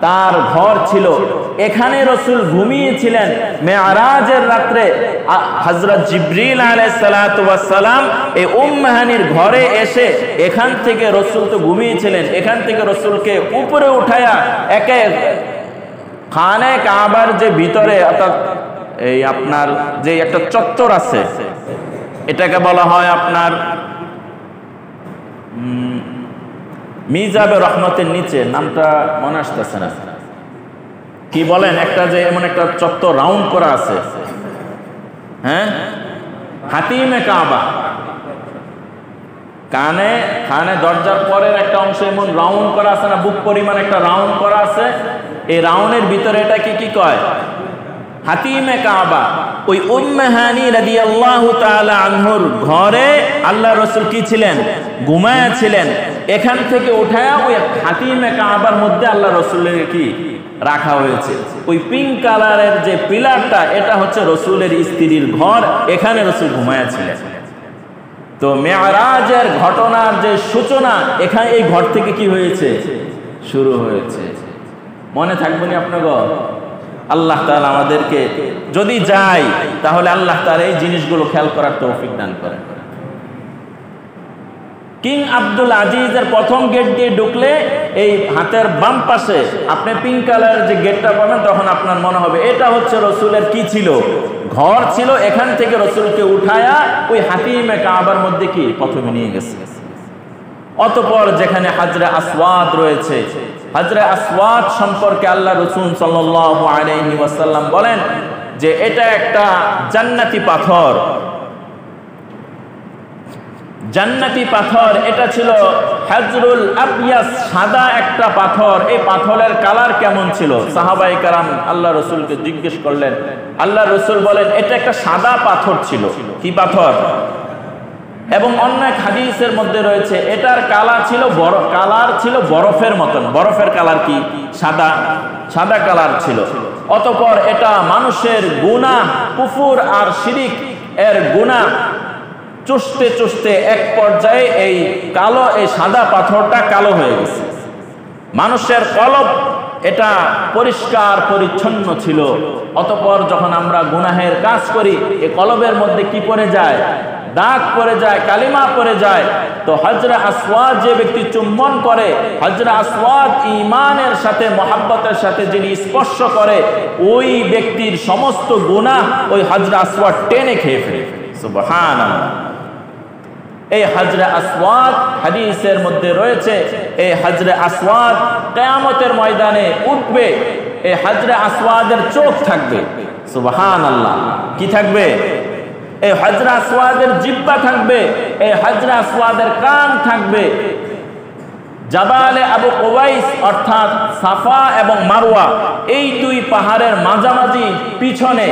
তার ঘর ছিল। এখানে রসুল ঘুমিয়েছিলেন মেরাজের রাত্রে। হযরত জিবরিল আলাইহিস সালাতু ওয়াস সালাম এই উম্মে হানির ঘরে এসে, এখান থেকে রসুল তো ঘুমিয়েছিলেন, এখান থেকে রসুলকে উপরে উঠায়া একে খানে কাবার যে ভিতরে, অর্থাৎ এই আপনার যে একটা চত্বর আছে, এটাকে বলা হয় আপনার মিজাবে রহমতের নিচে, নামটা মনে আসতেছে না, কি বলেন, একটা যে এমন একটা চত্বর রাউন্ড করা আছে, হ্যাঁ, হাতিমে কাবা। খানে দরজার পরের একটা অংশ এমন রাউন্ড করা আছে না, বুক পরিমাণ একটা রাউন্ড করা আছে। এই রাউন্ডের ভিতরে এটাকে কি কয়? হাতিমে কাবা। ওই উম্মে হানি রাদিয়াল্লাহু তাআলা আনহুর ঘরে আল্লাহ রাসূল কি ছিলেন? ঘুমায়া ছিলেন। এখান থেকে উঠায়া ওই হাতিমে কাবার মধ্যে আল্লাহ রাসূলের কি রাখা হয়েছে। ওই পিঙ্ক কালারের যে পিলারটা, এটা হচ্ছে রসুলের স্ত্রীর ঘর, এখানে রসুল ঘুমায়া ছিলেন। তো মেরাজের ঘটনার যে সূচনা এখানে এই ঘর থেকে কি হয়েছে? শুরু হয়েছে। মনে থাকবে না আপনার? আল্লাহ তাআলা আমাদেরকে যদি যাই তাহলে আল্লাহ তাআলা এই জিনিসগুলো খেয়াল করার তৌফিক দান করেন। কিং আব্দুল আজিজের প্রথম গেট দিয়ে ঢুকলে এই হাতের বাম পাশে আপনি পিঙ্ক কালারের যে গেটটা পাবেন, তখন আপনার মনে হবে এটা হচ্ছে রসুলের কি ছিল? ঘর ছিল। এখান থেকে রসুলকে উঠায়া ওই হাতিমে কাবার মধ্যে কি প্রথমে নিয়ে গেছে। অতঃপর যেখানে হাজরে আসওয়াদ রয়েছে, হাজরে আসওয়াদ সম্পর্কে আল্লাহ রাসূল সাল্লাল্লাহু আলাইহি ওয়াসাল্লাম বলেন যে এটা একটা জান্নাতি পাথর। জান্নাতি পাথর, এটা ছিল হাজরুল আবয়াস, সাদা একটা পাথর। এই পাথরের কালার কেমন ছিল? সাহাবায়ে কেরাম আল্লাহ রাসূলকে জিজ্ঞেস করলেন। আল্লাহ রাসূল বলেন এটা একটা সাদা পাথর ছিল। কি পাথর? এবং অন্য এক হাদিসের মধ্যে রয়েছে এটার কালার ছিল বরফের মতন। বরফের কালার কি? সাদা, সাদা কালার ছিল। অতঃপর এটা মানুষের গুনাহ, কুফর আর শিরিক এর গুনাহ চুষতে চুষতে এক পর্যায়ে এই সাদা পাথরটা কালো হয়ে গেছে। মানুষের কলব এটা পরিষ্কার পরিচ্ছন্ন ছিল। অতঃপর যখন আমরা গুনাহের কাজ করি, এই কলবের মধ্যে কি পড়ে যায়? দাগ পড়ে যায়, কালিমা পড়ে যায়। তো হাজরে আসওয়াদ যে ব্যক্তি চুম্বন করে, হাজরে আসওয়াদ ঈমানের সাথে, মহব্বতের সাথে যিনি স্পর্শ করে, ওই ব্যক্তির সমস্ত গুনাহ ওই হাজরে আসওয়াদ টেনে খেয়ে ফেলে। সুবহানাল্লাহ। এই হাজরে আসওয়াদ হাদিসের মধ্যে রয়েছে, এই হাজরে আসওয়াদ কিয়ামতের ময়দানে উঠবে। এই হাজরে আসওয়াদের চোখ থাকবে। সুবহানাল্লাহ। কি থাকবে? এই হাজরে আসওয়াদের জিহ্বা থাকবে, এই হাজরে আসওয়াদের কান থাকবে। জাবালে আবু কুবাইস অর্থাৎ সাফা এবং মারওয়া, এই দুই পাহাড়ের মাঝামাঝি পিছনে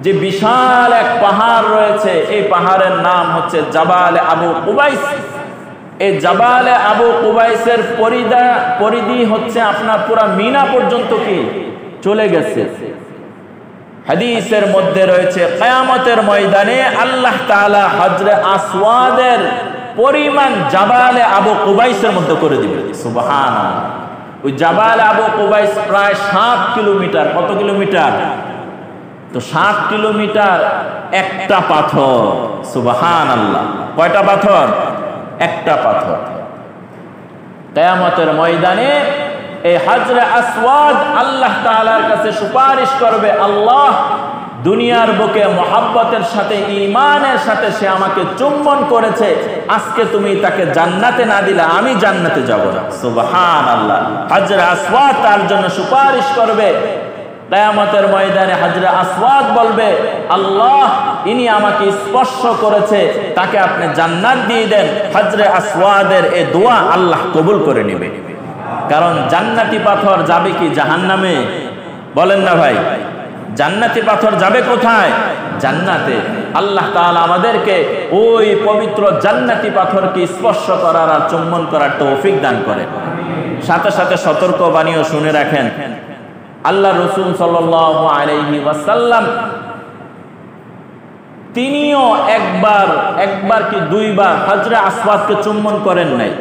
যে বিশাল এক পাহাড় রয়েছে, এই পাহাড়ের নাম হচ্ছে জাবালে আবু কুবাইস। এই জাবালে আবু কুবাইসের পরিধি হচ্ছে আপনার পুরা মিনা পর্যন্ত কি চলে গেছে। হাদিসের মধ্যে রয়েছে কিয়ামতের ময়দানে আল্লাহ তাআলা হাজরে আসওয়াদের পরিমাণ জাবালে আবু কুবাইসের মধ্যে করে দিবেন। সুবহানাল্লাহ। ওই জাবালে আবু কুবাইস প্রায় 7 কিলোমিটার। কত কিলোমিটার? তো 7 কিলোমিটার একটা পাথর। সুবহানাল্লাহ। কয়টা পাথর? একটা পাথর। কিয়ামতের ময়দানে এই হাজরে আসওয়াদ আল্লাহ তাআলার কাছে সুপারিশ করবে, আল্লাহ দুনিয়ার বুকে মহাব্বতের সাথে ঈমানের সাথে সে আমাকে চুম্বন করেছে, আজকে তুমি তাকে জান্নাতে না দিলে আমি জান্নাতে যাব না। সুবহানাল্লাহ। হাজরে আসওয়াদ তার জন্য সুপারিশ করবে। কিয়ামতের ময়দানে হাজরে আসওয়াদ বলবে, আল্লাহ ইনি আমাকে স্পর্শ করেছে, তাকে আপনি জান্নাত দিয়ে দেন। হাজরে আসওয়াদের এই দোয়া আল্লাহ কবুল করে নেবে। কারণ জান্নাতি পাথর যাবে কি জাহান্নামে? বলেন না ভাই, জান্নাতি পাথর যাবে কোথায়? জান্নাতে। আল্লাহ তাআলা আমাদেরকে ওই পবিত্র জান্নাতি পাথরকে স্পর্শ করার আর চুম্বন করার তৌফিক দান করেন। সাথে সাথে সতর্ক বাণীও শুনে রাখেন, আল্লাহ রাসূল সাল্লাল্লাহু আলাইহি ওয়াসাল্লাম তিনিও একবার কি দুইবার হাজরে আসওয়াদকে চুম্বন করেন নাই,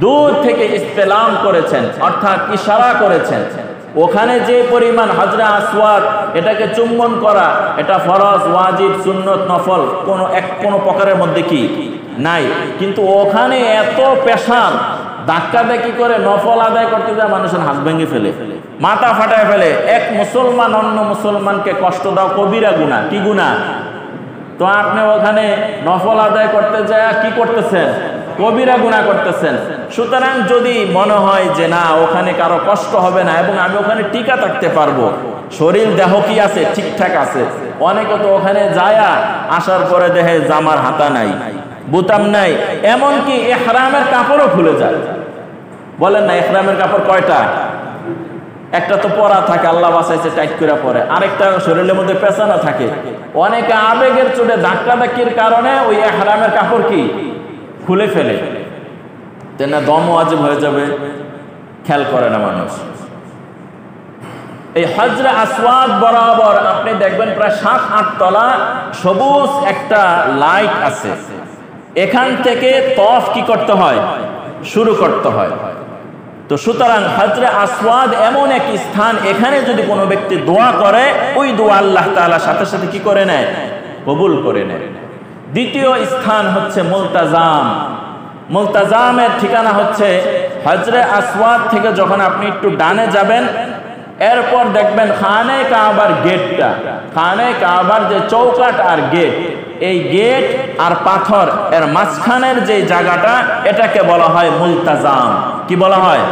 দূর থেকে ইস্তেলাম করেছেন, অর্থাৎ ইশারা করেছেন। ওখানে যে পরিমাণ হাজরে আসওয়াদ এটাকে চুম্বন করা, এটা ফরজ, ওয়াজিব, সুন্নত, নফল কোনো প্রকারের মধ্যে কি নাই। কিন্তু ওখানে এত পেশাব, ধাক্কাধাক্কি করে নফল আদায় করতে যায় মানুষের হাত ভেঙে ফেলে, মাথা ফাটায় ফেলে। এক মুসলমান অন্য মুসলমানকে কষ্ট দাও কবিরা গুনাহ। কি গুনাহ? তো আপনি ওখানে নফল আদায় করতে যায় কি করতেছেন? কবিরা গুনাহ করতেছেন। সুতরাং যদি মনে হয় যে না ওখানে কারো কষ্ট হবে না এবং আমি ওখানে টিকা থাকতে পারবো, শরীর দেহ কি আছে? ঠিকঠাক আছে। অনেকে তো ওখানে যায়া আসার পরে দেখে জামার হাতা নাই, বুতাম নাই, এমনকি ইহরামের কাপড়ও খুলে যায়। বলেন না, ইহরামের কাপড় কয়টা? একটা তো পরা থাকে, আল্লাহ বাঁচাইছে টাইট করে পরে, আরেকটা শরীরের মধ্যে পেঁচানো থাকে। অনেকে আবেগের চোটে ধাক্কাধাক্কির কারণে ওই ইহরামের কাপড় কি খুলে ফেলে, না দম ওয়াজিব হয়ে যাবে, খেয়াল করে না মানুষ। এই হজরে আসওয়াদ বরাবর আপনি দেখবেন প্রায় ৭-৮ তলা সবুজ একটা লাইট আছে। এখান থেকে তওয়াফ কি করতে হয়? শুরু করতে হয়। তো সুতরাং হজরে আসওয়াদ এমন এক স্থান, এখানে যদি কোনো ব্যক্তি দোয়া করে, ওই দোয়া আল্লাহ তাআলা সাথে সাথে কি করে নেয়? কবুল করে নেয়। দ্বিতীয় স্থান হচ্ছে মুলতাজাম। মুলতাজামের ঠিকানা হচ্ছে হজরে আসওয়াদ থেকে যখন আপনি একটু ডানে যাবেন, এরপর দেখবেন খানে কাবার গেটটা, খানে কাবার যে চৌকাট আর গেট, এই গেট আর পাথর এর মাঝখানের যে জায়গাটা, এটাকে বলা হয় মুলতাজাম। কি বলা হয়?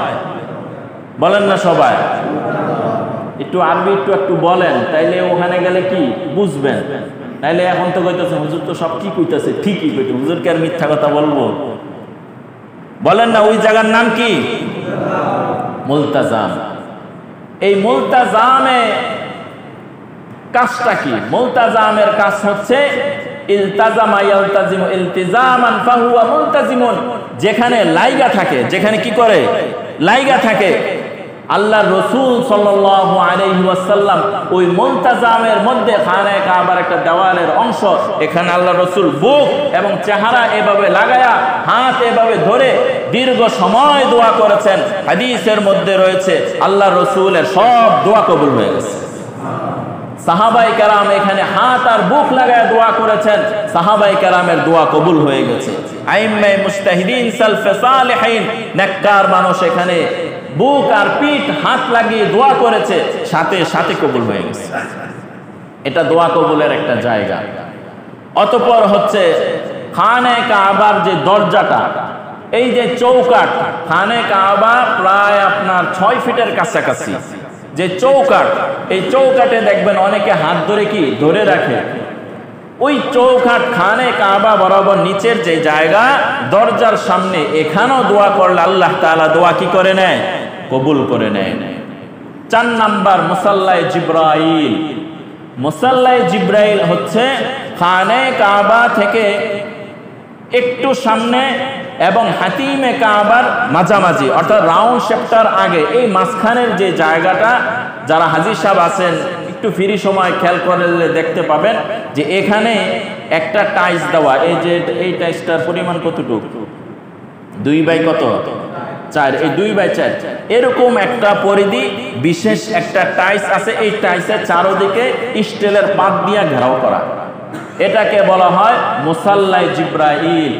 বলেন না সবাই, একটু আরবি একটু বলেন, তাইলে ওখানে গেলে কি বুঝবেন। তাইলে এখন তো কইতেছে হুজুর তো সব কি কইতেছে, ঠিকই কইতে, হুজুরকে আর মিথ্যা কথা বলবো? বলেন না, ওই জায়গার নাম কি? মুলতাজাম। এই মুলতাজামে কাজটা কি? মুলতাজামের কাজ হচ্ছে ইলতাজামা ইয়ালতাজিমু ইলতিজামান ফাহুয়া মুলতাজিমুন। যেখানে লাইগা থাকে, যেখানে কি করে? লাইগা থাকে। আল্লাহর রাসূল সাল্লাল্লাহু আলাইহি ওয়াসাল্লাম ওই মুলতাজামের মধ্যে খানে কাবার একটা দেওয়ালের অংশ, এখানে আল্লাহর রাসূল বুক এবং চেহারা এভাবে লাগায়া, হাত এভাবে ধরে দীর্ঘ সময় দোয়া করেছেন। হাদিসের মধ্যে রয়েছে আল্লাহর রাসূলের সব দোয়া কবুল হয়ে গেছে। সাহাবায়ে কেরাম এখানে হাত আর বুক লাগায় দোয়া করেছেন, সাহাবায়ে কেরামের দোয়া কবুল হয়ে গেছে। আইম্মায়ে মুজতাহিদিন, সালফে সালেহিন, নেককার মানুষ এখানে বুক আর পিঠ হাত লাগিয়ে দোয়া করেছে, সাথে সাথে কবুল হয়ে গেছে। এটা দোয়া কবুলের একটা জায়গা। অতঃপর হচ্ছে খানে কাবার যে দরজাটা, এই যে চৌকাট, খানে কাবা প্রায় আপনার 6 ফিটের কাছাকাছি যে চৌকাট, এই চৌকাটে দেখবেন অনেকে হাত ধরে কি ধরে রাখে। ওই চৌকাট খানে কাবা বরাবর নিচের যে জায়গা, দরজার সামনে, এখানেও দোয়া করলে আল্লাহ তাআলা দোয়া কি করে নেয়? কবুল করে নেয়। 4 নাম্বার মুসাল্লায়ে জিব্রাইল। মুসাল্লায়ে জিব্রাইল হচ্ছে খানে কাবা থেকে একটু সামনে এবং হাতিমে কাবার মাঝামাঝি, অর্থাৎ রাউন্ড শেপটার আগে, এই মাঝখানের যে জায়গাটা, যারা হাজী সাহেব আছেন একটু ফ্রি সময় খেয়াল করলে দেখতে পাবেন যে এখানে একটা টাইলস দেওয়া। এই যে এই টাইলসটার পরিমাণ কতটুকু? 2x4, এই 2x4 এরকম একটা পরিধি বিশেষ একটা টাইলস আছে। এই টাইলসের চারদিকে স্টিলের পাত দিয়ে ঘেরাও করা, এটাকে বলা হয় মুসাল্লায়ে জিব্রাইল।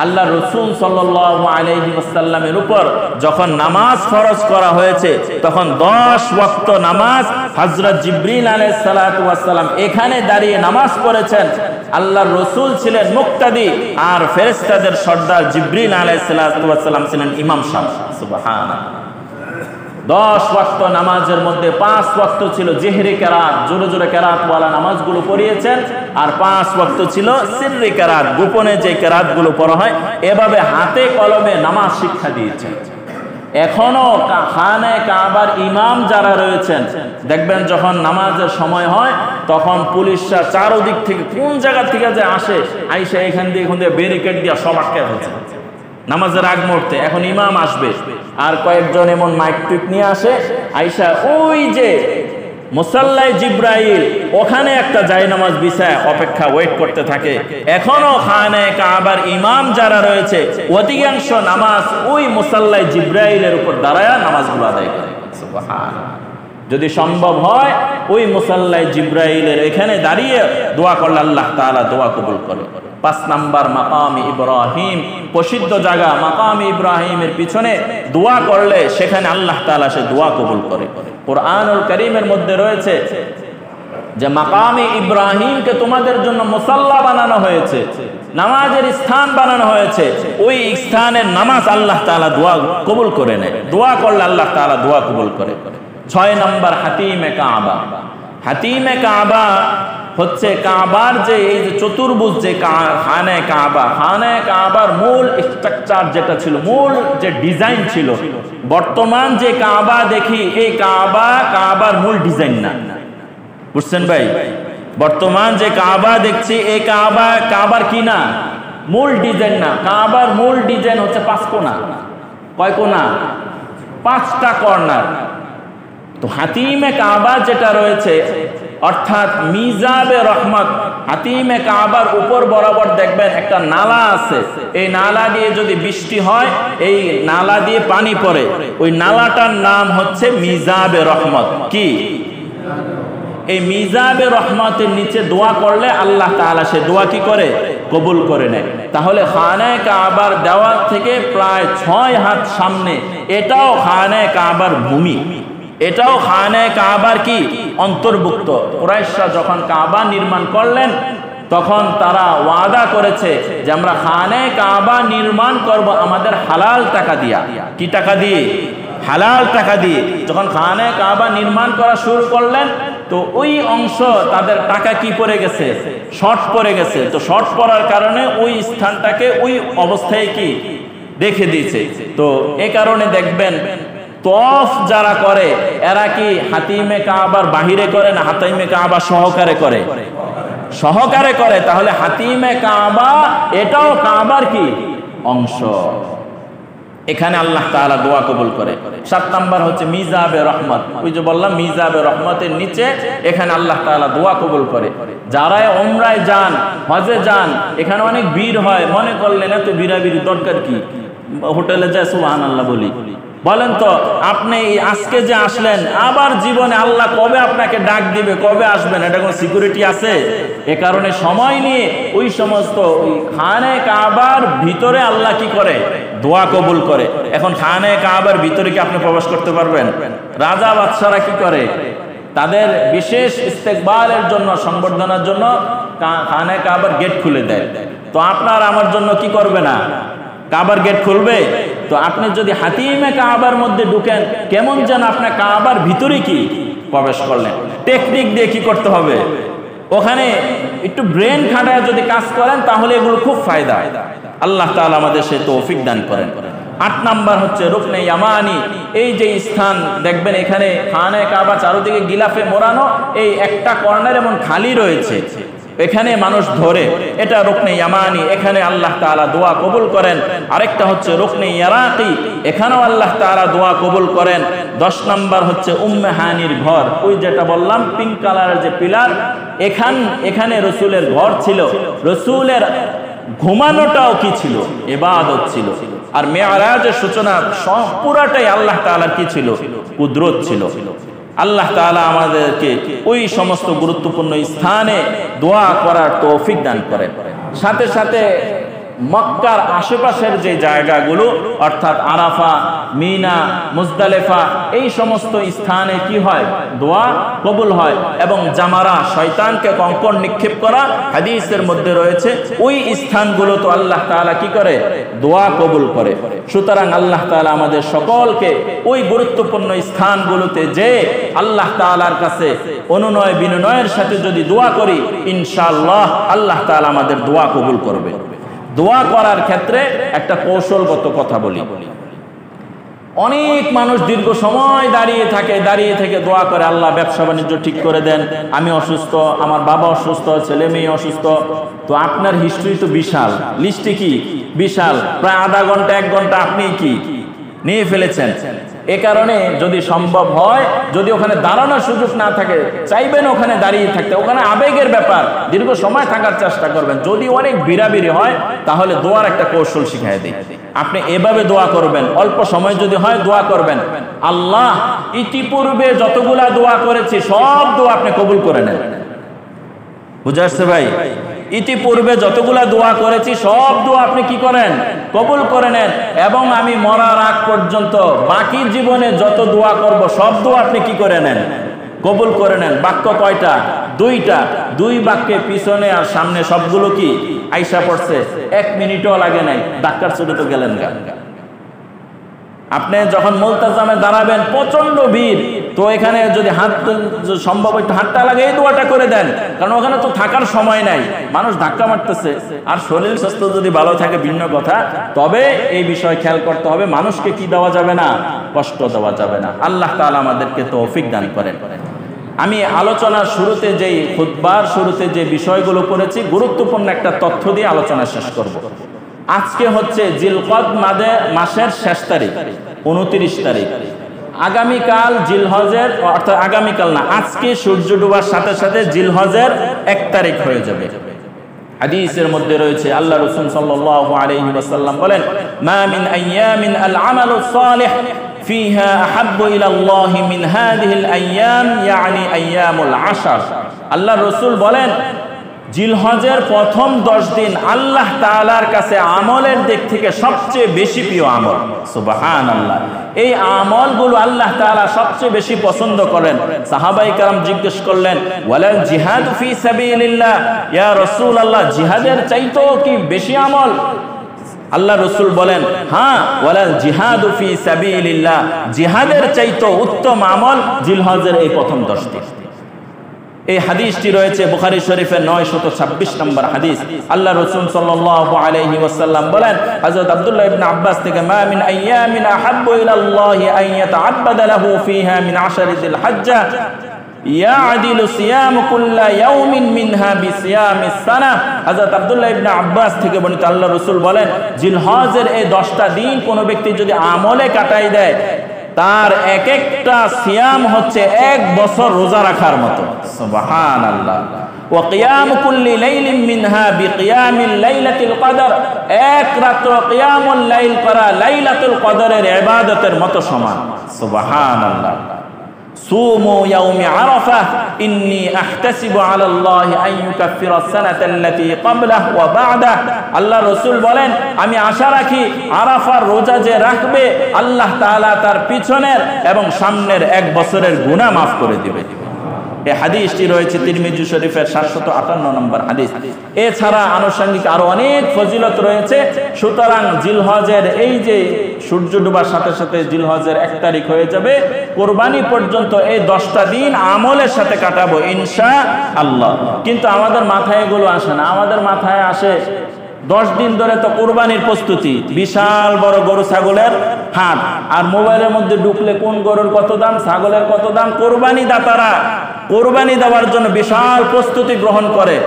আল্লাহ রসুল সাল্লাল্লাহু আলাইহি ওয়াসাল্লামের উপর যখন নামাজ ফরজ করা হয়েছে তখন 10 ওয়াক্ত নামাজ হযরত জিবরিল আলাইহিস সালাতু ওয়াস সালাম এখানে দাঁড়িয়ে নামাজ পড়েছেন। আল্লাহর রসুল ছিলেন মুক্তাদি আর ফেরেশতাদের সর্দার জিবরিল আলাইহিস সালাতু ওয়াস সালাম ছিলেন ইমাম সাহেব। সুবহানাল্লাহ। 10 ওয়াক্ত নামাজের মধ্যে 5 ওয়াক্ত ছিল জিহরি কেরাত, জোরে জোরে কেরাতওয়ালা নামাজগুলো পড়িয়েছেন, আর 5 ওয়াক্ত ছিল সিররি কেরাত, গোপনে যে কেরাতগুলো পড়া হয়। এভাবে হাতে কলমে নামাজ শিক্ষা দিয়েছেন। এখনো খানে কাবার ইমাম যারা রয়েছেন দেখবেন যখন নামাজের সময় হয় তখন পুলিশরা চারদিক থেকে কোন জায়গা থেকে যে আসে, আইসা এখান দিয়ে ব্যারিকেড দিয়ে সব আটকে ফেলছে নামাজের আগ মুহূর্তে। এখন ইমাম আসবে আর কয়েকজন এমন মাইক টুইক নিয়ে আসে, আইসা ওই যে মুসাল্লায় জিব্রাইল ওখানে একটা জায়নামাজ বিছায় অপেক্ষা ওয়েট করতে থাকে। এখনো খানে কাবার ইমাম যারা রয়েছে অধিকাংশ নামাজ ওই মুসাল্লায় জিব্রাইলের উপর দাঁড়ায় নামাজগুলো আদায় করে। সুবহানাল্লাহ। যদি সম্ভব হয় ওই মুসাল্লায় জিব্রাইলের এখানে দাঁড়িয়ে দোয়া করলে আল্লাহ তাআলা দোয়া কবুল করে। 5 নাম্বার মাকাম ইব্রাহিম, প্রসিদ্ধ জায়গা মাকাম ইব্রাহিমের পিছনে দোয়া করলে সেখানে আল্লাহ তাআলা সে দোয়া কবুল করে। কুরআনুল কারীমের মধ্যে রয়েছে যে মাকাম ইব্রাহিমকে তোমাদের জন্য মুসাল্লা বানানো হয়েছে, নামাজের স্থান বানানো হয়েছে। ওই স্থানের নামাজ আল্লাহ তাআলা দোয়া কবুল করে নেয়, দোয়া করলে আল্লাহ তাআলা দোয়া কবুল করে। 6 নাম্বার হাতিমে কাবা। হাতিমে কাবা হচ্ছে কাবার যে এই যে চতুর্ভুজ যে খানে কাবা, খানে কাবার মূল স্ট্রাকচার যেটা ছিল, মূল যে ডিজাইন ছিল, বর্তমান যে কাবা দেখি এই কাবার মূল ডিজাইন না। বুঝছেন ভাই? বর্তমান যে কাবা দেখছি এই কাবার কি না, মূল ডিজাইন না। কাবার মূল ডিজাইন হচ্ছে 5 কোণা। কয় কোণা? 5টা কর্নার। তো হাতিমে কাবা যেটা রয়েছে অর্থাৎ মিজাবে রহমত, হাতিমে কাবার উপর বরাবর দেখবেন একটা নালা আছে। এই নালা দিয়ে যদি বৃষ্টি হয় এই নালা দিয়ে পানি পড়ে, ওই নালাটার নাম হচ্ছে মিজাবে রহমত। কি? এই মিজাবে রহমতের নিচে দোয়া করলে আল্লাহ তাআলা সে দোয়া কি করে? কবুল করে নেয়। তাহলে খানে কাবার দেওয়াল থেকে প্রায় 6 হাত সামনে এটাও খানে কাবার ভূমি, এটাও খানে কাবার কি অন্তর্ভুক্ত। কুরাইশরা যখন কাবা নির্মাণ করলেন তখন তারা ওয়াদা করেছে যে আমরা খানে কাবা নির্মাণ করব আমাদের হালাল টাকা দিয়া। কি টাকা দিয়ে? হালাল টাকা দিয়ে। যখন খানে কাবা নির্মাণ করা শুরু করলেন তো ওই অংশ তাদের টাকা কি পড়ে গেছে? শর্ট পড়ে গেছে। তো শর্ট পড়ার কারণে ওই স্থানটাকে ওই অবস্থায় কি রেখে দিয়েছে। তো এই কারণে দেখবেন তওয়াফ যারা করে এরা কি হাতিমে কাবার বাহিরে করে না হাতিমে কাবা সহকারে করে? সহকারে করে। তাহলে হাতিমে কাবা এটাও কাবার কি অংশ। এখানে আল্লাহ তাআলা দোয়া কবুল করে। 7 নাম্বার হচ্ছে মিজাবে রহমত। ওই যে বললাম মিজাবে রহমতের নিচে এখানে আল্লাহ তাআলা দোয়া কবুল করে। যারা উমরায় যান, হজে যান, এখানে অনেক ভিড় হয়, মনে করলেন এত ভিড়াভিড়ি দরকার কি? হোটেলে যায় সুবহানাল্লাহ বলি। বলেন তো আপনি আজকে যে আসলেন আবার জীবনে আল্লাহ কবে আপনাকে ডাক দিবে, কবে আসবেন, এটা কোনো সিকিউরিটি আছে? এ কারণে সময় নিয়ে ওই সমস্ত ওই খানে কাবার ভিতরে আল্লাহ কি করে? দোয়া কবুল করে। এখন খানে কাবার ভিতরে কি আপনি প্রবেশ করতে পারবেন? রাজা বাদশারা কি করে? তাদের বিশেষ ইস্তেকবালের জন্য, সংবর্ধনার জন্য খানে কাবার গেট খুলে দেয়। তো আপনার আমার জন্য কি করবে না? কাবার গেট খুলবে। তো আপনি যদি হাতিমে কাবার মধ্যে ঢুকেন কেমন যেন আপনার কাবার ভিতরে কি প্রবেশ করলেন। টেকনিক দিয়ে কি করতে হবে? ওখানে একটু ব্রেন খাটায় যদি কাজ করেন তাহলে এগুলো খুব ফায়দা। আল্লাহ তাআলা আমাদের সে তৌফিক দান করেন। 8 নাম্বার হচ্ছে রুকনে ইয়ামানি। এই যে স্থান দেখবেন এখানে খানে কাবা চারদিকে গিলাফে মোড়ানো, এই একটা কর্নার এমন খালি রয়েছে, এখানে মানুষ ধরে, এটা রুকনে ইয়ামানি। এখানে আল্লাহ তাআলা দোয়া কবুল করেন। আরেকটা হচ্ছে রুকনে ইরাকি, এখানেও আল্লাহ তাআলা দোয়া কবুল করেন। 10 নাম্বার হচ্ছে উম্মে হানির ঘর। ওই যেটা বললাম পিঙ্ক কালারের যে পিলার, এখানে রসুলের ঘর ছিল। রসুলের ঘুমানোটাও কি ছিল? ইবাদত ছিল। আর মেরাজের সূচনা পুরাটাই আল্লাহ তাআলার কি ছিল? কুদরত ছিল। আল্লাহ তাআলা আমাদেরকে ওই সমস্ত গুরুত্বপূর্ণ স্থানে দোয়া করার তৌফিক দান করেন। সাথে সাথে মক্কার আশেপাশের যে জায়গাগুলো অর্থাৎ আরাফা, মিনা, মুজদালেফা এই সমস্ত স্থানে কি হয়? দোয়া কবুল হয়। এবং জামারা শয়তানকে কঙ্কর নিক্ষেপ করা হাদিসের মধ্যে রয়েছে, ওই স্থানগুলো তো আল্লাহ তাআলা কি করে? দোয়া কবুল করে। সুতরাং আল্লাহ তাআলা আমাদের সকলকে ওই গুরুত্বপূর্ণ স্থানগুলোতে যে আল্লাহ তাআলার কাছে অনুনয় বিনয়ের সাথে যদি দোয়া করি, ইনশাআল্লাহ আল্লাহ তাআলা আমাদের দোয়া কবুল করবে। দোয়া করার ক্ষেত্রে একটা কৌশলগত কথা বলি। অনেক মানুষ দীর্ঘ সময় দাঁড়িয়ে থেকে দোয়া করে, আল্লাহ ব্যবসা বাণিজ্য ঠিক করে দেন, আমি অসুস্থ, আমার বাবা অসুস্থ, ছেলে মেয়ে অসুস্থ। তো আপনার হিস্ট্রি তো বিশাল, লিস্টে কি বিশাল, প্রায় আধা ঘন্টা 1 ঘন্টা আপনি কি নিয়ে ফেলেছেন। এ কারণে যদি সম্ভব হয়, যদি ওখানে দাঁড়ানোর সুযোগ না থাকে, চাইবেন ওখানে দাঁড়িয়ে থাকতে, ওখানে আবেগের ব্যাপার, দীর্ঘ সময় থাকার চেষ্টা করবেন। যদি অনেক বিড়াবিড়ি হয় তাহলে দোয়ার একটা কৌশল শিখাই দিই। আপনি এভাবে দোয়া করবেন, অল্প সময় যদি হয় দোয়া করবেন, আল্লাহ ইতিপূর্বে যতগুলা দোয়া করেছি সব দোয়া আপনি কবুল করে নেন। বুঝে আসছে ভাই? ইতিপূর্বে যতগুলা দোয়া করেছি সব দোয়া আপনি কি করেন? কবুল করে নেন। এবং আমি মরার আগ পর্যন্ত বাকি জীবনে যত দোয়া করব সব দোয়া আপনি কি করে নেন? কবুল করে নেন। বাক্য কয়টা? 2টা। 2 বাক্যে পিছনে আর সামনে সবগুলো কি আইসা পড়ছে, 1 মিনিটও লাগে নাই, ডাক্তার চলে তো গেলেন গা। আপনি যখন মুলতাজামে দাঁড়াবেন, প্রচন্ড ভিড়, তো এখানে যদি হাত সম্ভব একটু হাতটা লাগে এই দোয়াটা করে দেন, কারণ ওখানে তো থাকার সময় নাই, মানুষ ধাক্কা মারতেছে। আর শরীর স্বাস্থ্য যদি ভালো থাকে ভিন্ন কথা, তবে এই বিষয় খেয়াল করতে হবে, মানুষকে কি দেওয়া যাবে না? কষ্ট দেওয়া যাবে না। আল্লাহ তাআলা আমাদেরকে তৌফিক দান করেন। আমি আলোচনার শুরুতে যেই খুতবার শুরুতে যে বিষয়গুলো পড়েছি, গুরুত্বপূর্ণ একটা তথ্য দিয়ে আলোচনা শেষ করব। আজকে হচ্ছে জিলকদ মাসের শেষ তারিখ, 29 তারিখ। আগামীকাল জিলহজের, অর্থাৎ আগামীকাল না, আজকে সূর্য ডোবার সাথে সাথে জিলহজের 1 তারিখ হয়ে যাবে। হাদিসের মধ্যে রয়েছে, আল্লাহ রাসূল সাল্লাল্লাহু আলাইহি ওয়াসাল্লাম বলেন, মা মিন আইয়ামিন আল আমালুস সালিহ ফিহা আহাব্বু ইলাল্লাহি মিন হাযিহিল আইয়াম, ইয়ানি আইয়ামুল আশর। আল্লাহ রাসূল বলেন, জিলহজের প্রথম 10 দিন আল্লাহ তাআলার কাছে আমলের দিক থেকে সবচেয়ে বেশি প্রিয় আমল। সুবহানাল্লাহ। এই আমলগুলো আল্লাহ তাআলা সবচেয়ে বেশি পছন্দ করেন। সাহাবায়ে কেরাম জিজ্ঞেস করলেন, ওয়ালাল জিহাদ ফি সাবিলিল্লাহ, ইয়া রাসূলুল্লাহ, জিহাদের চাইতেও কি বেশি আমল? আল্লাহ রাসূল বলেন, হ্যাঁ, ওয়ালাল জিহাদু ফি সাবিলিল্লাহ, জিহাদের চাইতেও উত্তম আমল জিলহজের এই প্রথম 10 দিন। এই হাদিসটি রয়েছে বুখারী শরীফের 926 নম্বর হাদিস। আল্লাহ রাসূল সাল্লাল্লাহু আলাইহি ওয়াসাল্লাম বলেন, হযরত আব্দুল্লাহ ইবনে আব্বাস থেকে, মা মিন আইয়ামিন আহাব্বু ইলাল্লাহি আন ইয়াতাআব্বাদা লাহু ফিহা মিন আশরি যিল হজ্জা ইয়াদিলু সিয়ামু কুল্লা ইয়াউমিন মিনহা বিসিয়ামিস সানাহ। হযরত আব্দুল্লাহ ইবনে আব্বাস থেকে বর্ণিত, আল্লাহ রাসূল বলেন, জিলহজের এই 10টা দিন কোনো ব্যক্তি যদি আমলে কাটাই দেয়, তার এক একটা সিয়াম হচ্ছে 1 বছর রোজা রাখার মতো। সুবহানাল্লাহ। ওয়া কিয়াম কুল্লি লাইলিন মিনহা বিকিয়ামিল লাইলাতিল কদর, এক রাত কিয়ামুল লাইল করা লাইলাতুল কদরের ইবাদতের মতো সমান। সুবহানাল্লাহ। সুমু ইয়াউমি আরাফা ইন্নী আহতাসিবু আলাল্লাহি আন ইউকাফিরা সানাতাল্লাতী ক্বাবলাহু ওয়া বা'দাহু। আল্লাহ রাসূল বলেন, আমি আশা রাখি আরাফার রোজা যে রাখবে, আল্লাহ তাআলা তার পিছনের এবং সামনের 1 বছরের গুনাহ মাফ করে দিবে। এই হাদিসটি রয়েছে তিরমিজি শরীফের 758 নম্বর হাদিস। এছাড়া আনুষঙ্গিক আরো অনেক ফজিলত রয়েছে। সুতরাং জিলহজের এই যে সূর্য ডোবার সাথে সাথে জিলহজের 1 তারিখ হয়ে যাবে, কোরবানি পর্যন্ত এই 10টা দিন আমলের সাথে কাটাবো ইনশাআল্লাহ। কিন্তু আমাদের মাথায় এগুলো আসে না। আমাদের মাথায় আসে 10 দিন ধরে তো কোরবানির প্রস্তুতি, বিশাল বড় গরু ছাগলের হাট, আর মোবাইলের মধ্যে ঢুকলে কোন গরুর কত দাম, ছাগলের কত দাম। কোরবানি দাতারা কোরবানি দেওয়ার জন্য বিশাল প্রস্তুতি গ্রহণ করে।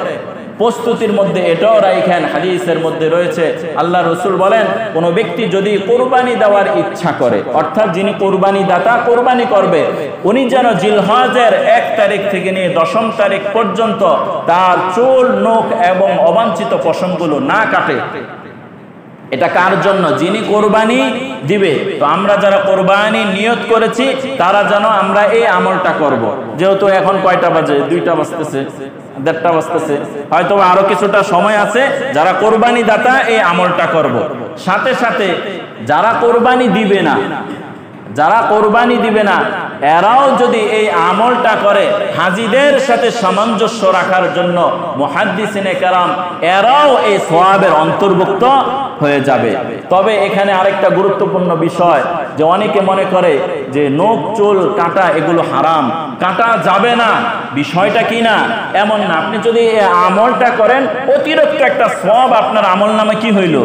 প্রস্তুতির মধ্যে এটাও রাখেন, হাদিসের মধ্যে রয়েছে, আল্লাহ রাসূল বলেন, কোন ব্যক্তি যদি কোরবানি দেওয়ার ইচ্ছা করে, অর্থাৎ যিনি কোরবানি দাতা কোরবানি করবে, উনি যেন জিলহজের 1 তারিখ থেকে নিয়ে 10ম তারিখ পর্যন্ত তার চুল, নখ এবং অবাঞ্ছিত পশমগুলো না কাটে। এটা কার জন্য? যিনি কোরবানি দিবে। তো আমরা যারা কোরবানি নিয়ত করেছি তারা যেন আমরা এই আমলটা করব। যেহেতু এখন কয়টা বাজে? 2টা বাজতেছে, 1:30 বাজতেছে, হয়তো আরো কিছুটা সময় আছে। যারা কোরবানি দাতা এই আমলটা করব। সাথে সাথে যারা কোরবানি দিবে না, যারা কোরবানি দিবে না এরাও যদি এই আমলটা করে, হাজীদের সাথে সামঞ্জস্য রাখার জন্য মুহাদ্দিসিনে কেরাম এরাও এই সওয়াবের অন্তর্ভুক্ত হয়ে যাবে। তবে এখানে আরেকটা গুরুত্বপূর্ণ বিষয়, যে অনেকে মনে করে যে নখ চুল কাটা এগুলো হারাম, কাটা যাবে না, বিষয়টা কি না এমন না। আপনি যদি এই আমলটা করেন অতিরিক্ত একটা সওয়াব আপনার আমল নামে কি হইল?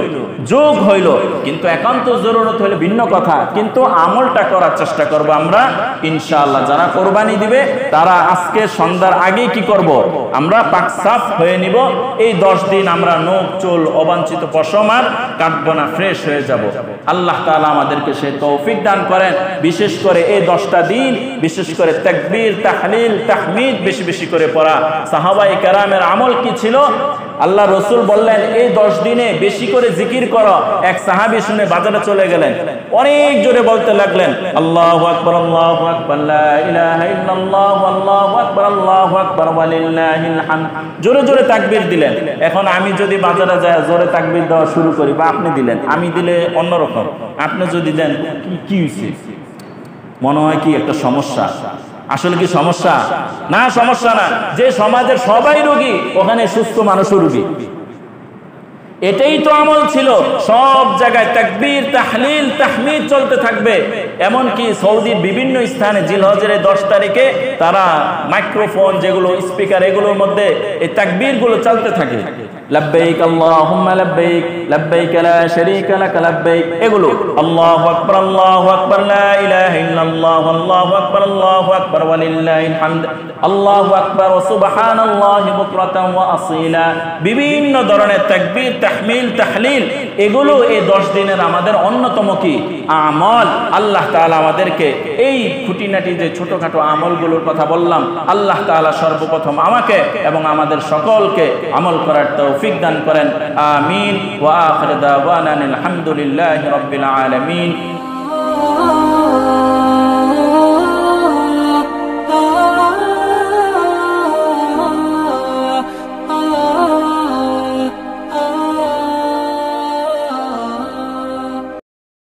যোগ হইল। কিন্তু একান্ত জরুরত হলে ভিন্ন কথা, কিন্তু আমলটা করার চেষ্টা করব আমরা ইনশাআল্লাহ। যারা কোরবানি দিবে তারা আজকে সন্ধ্যার আগেই কি করব? আমরা পাক সাফ হয়ে নিব। এই 10 দিন আমরা নখ চুল অবাঞ্ছিত পশম আর কাটবো না, ফ্রেশ হয়ে যাব। আল্লাহ তাআলা আমাদেরকে সে তৌফিক দান করেন। বিশেষ করে এই 10টা দিন বিশেষ করে তাকবীর, তাহলিল, তাহমিদ বেশি বেশি করে পড়া। সাহাবায়ে কেরামের আমল কি ছিল? আল্লাহ রসুল বললেন এই 10 দিনে বেশি করে জিকির করো। এক সাহাবী শুনে বাজারে চলে গেলেন, অনেক জোরে বলতে লাগলেন আল্লাহু আকবার, আল্লাহু আকবার, লা ইলাহা ইল্লাল্লাহ, আল্লাহু আকবার, আল্লাহু আকবার, ওয়া লিল্লাহিল হামদ। জোরে জোরে তাকবীর দিলেন। এখন আমি যদি বাজারে যায় জোরে তাকবীর দেওয়া শুরু করি, বা আপনি দিলেন, আমি দিলে অন্যরকম, আপনি যদি দেন কি হইছে? মনে হয় কি একটা সমস্যা। আসলে কি সমস্যা? না, সমস্যা না। যে সমাজের সবাই রোগী ওখানে সুস্থ মানুষও রোগী। এটাই তো আমল ছিল। সব জায়গায় তাকবীর, তাহলিল, তাহমিদ চলতে থাকবে। এমনকি সৌদির বিভিন্ন স্থানে জিলহজের 10 তারিখে তারা মাইক্রোফোন, যেগুলো স্পিকার, এগুলোর মধ্যে এই তাকবীর গুলো চলতে থাকে। লাব্বাইক আল্লাহুম্মা লাব্বাইক, লাব্বাইক লা শারীকা লাক লাব্বাইক, এগুলো আল্লাহু আকবার, আল্লাহু আকবার, লা ইলাহা ইল্লাল্লাহ, আল্লাহু আকবার, আল্লাহু আকবার, ওয়া লিল্লাহিল হামদ, আল্লাহু আকবার, ওয়া সুবহানাল্লাহি বুকরাতান ওয়া আসীলা। বিভিন্ন ধরনের তাকবীর, তাহমিল, তাহলিল, এগুলো এই 10 দিনের আমাদের অন্যতম কি আমল। আল্লাহ তাআলা আমাদেরকে এই খুঁটিনাটি যে ছোটখাটো আমলগুলোর কথা বললাম, আল্লাহ তাআলা সর্বপ্রথম আমাকে এবং আমাদের সকলকে আমল করার তৌফিক দান করেন। আমিন। ওয়া আখিরু দাওয়ানা আলহামদুলিল্লাহি রাব্বিল আলামিন।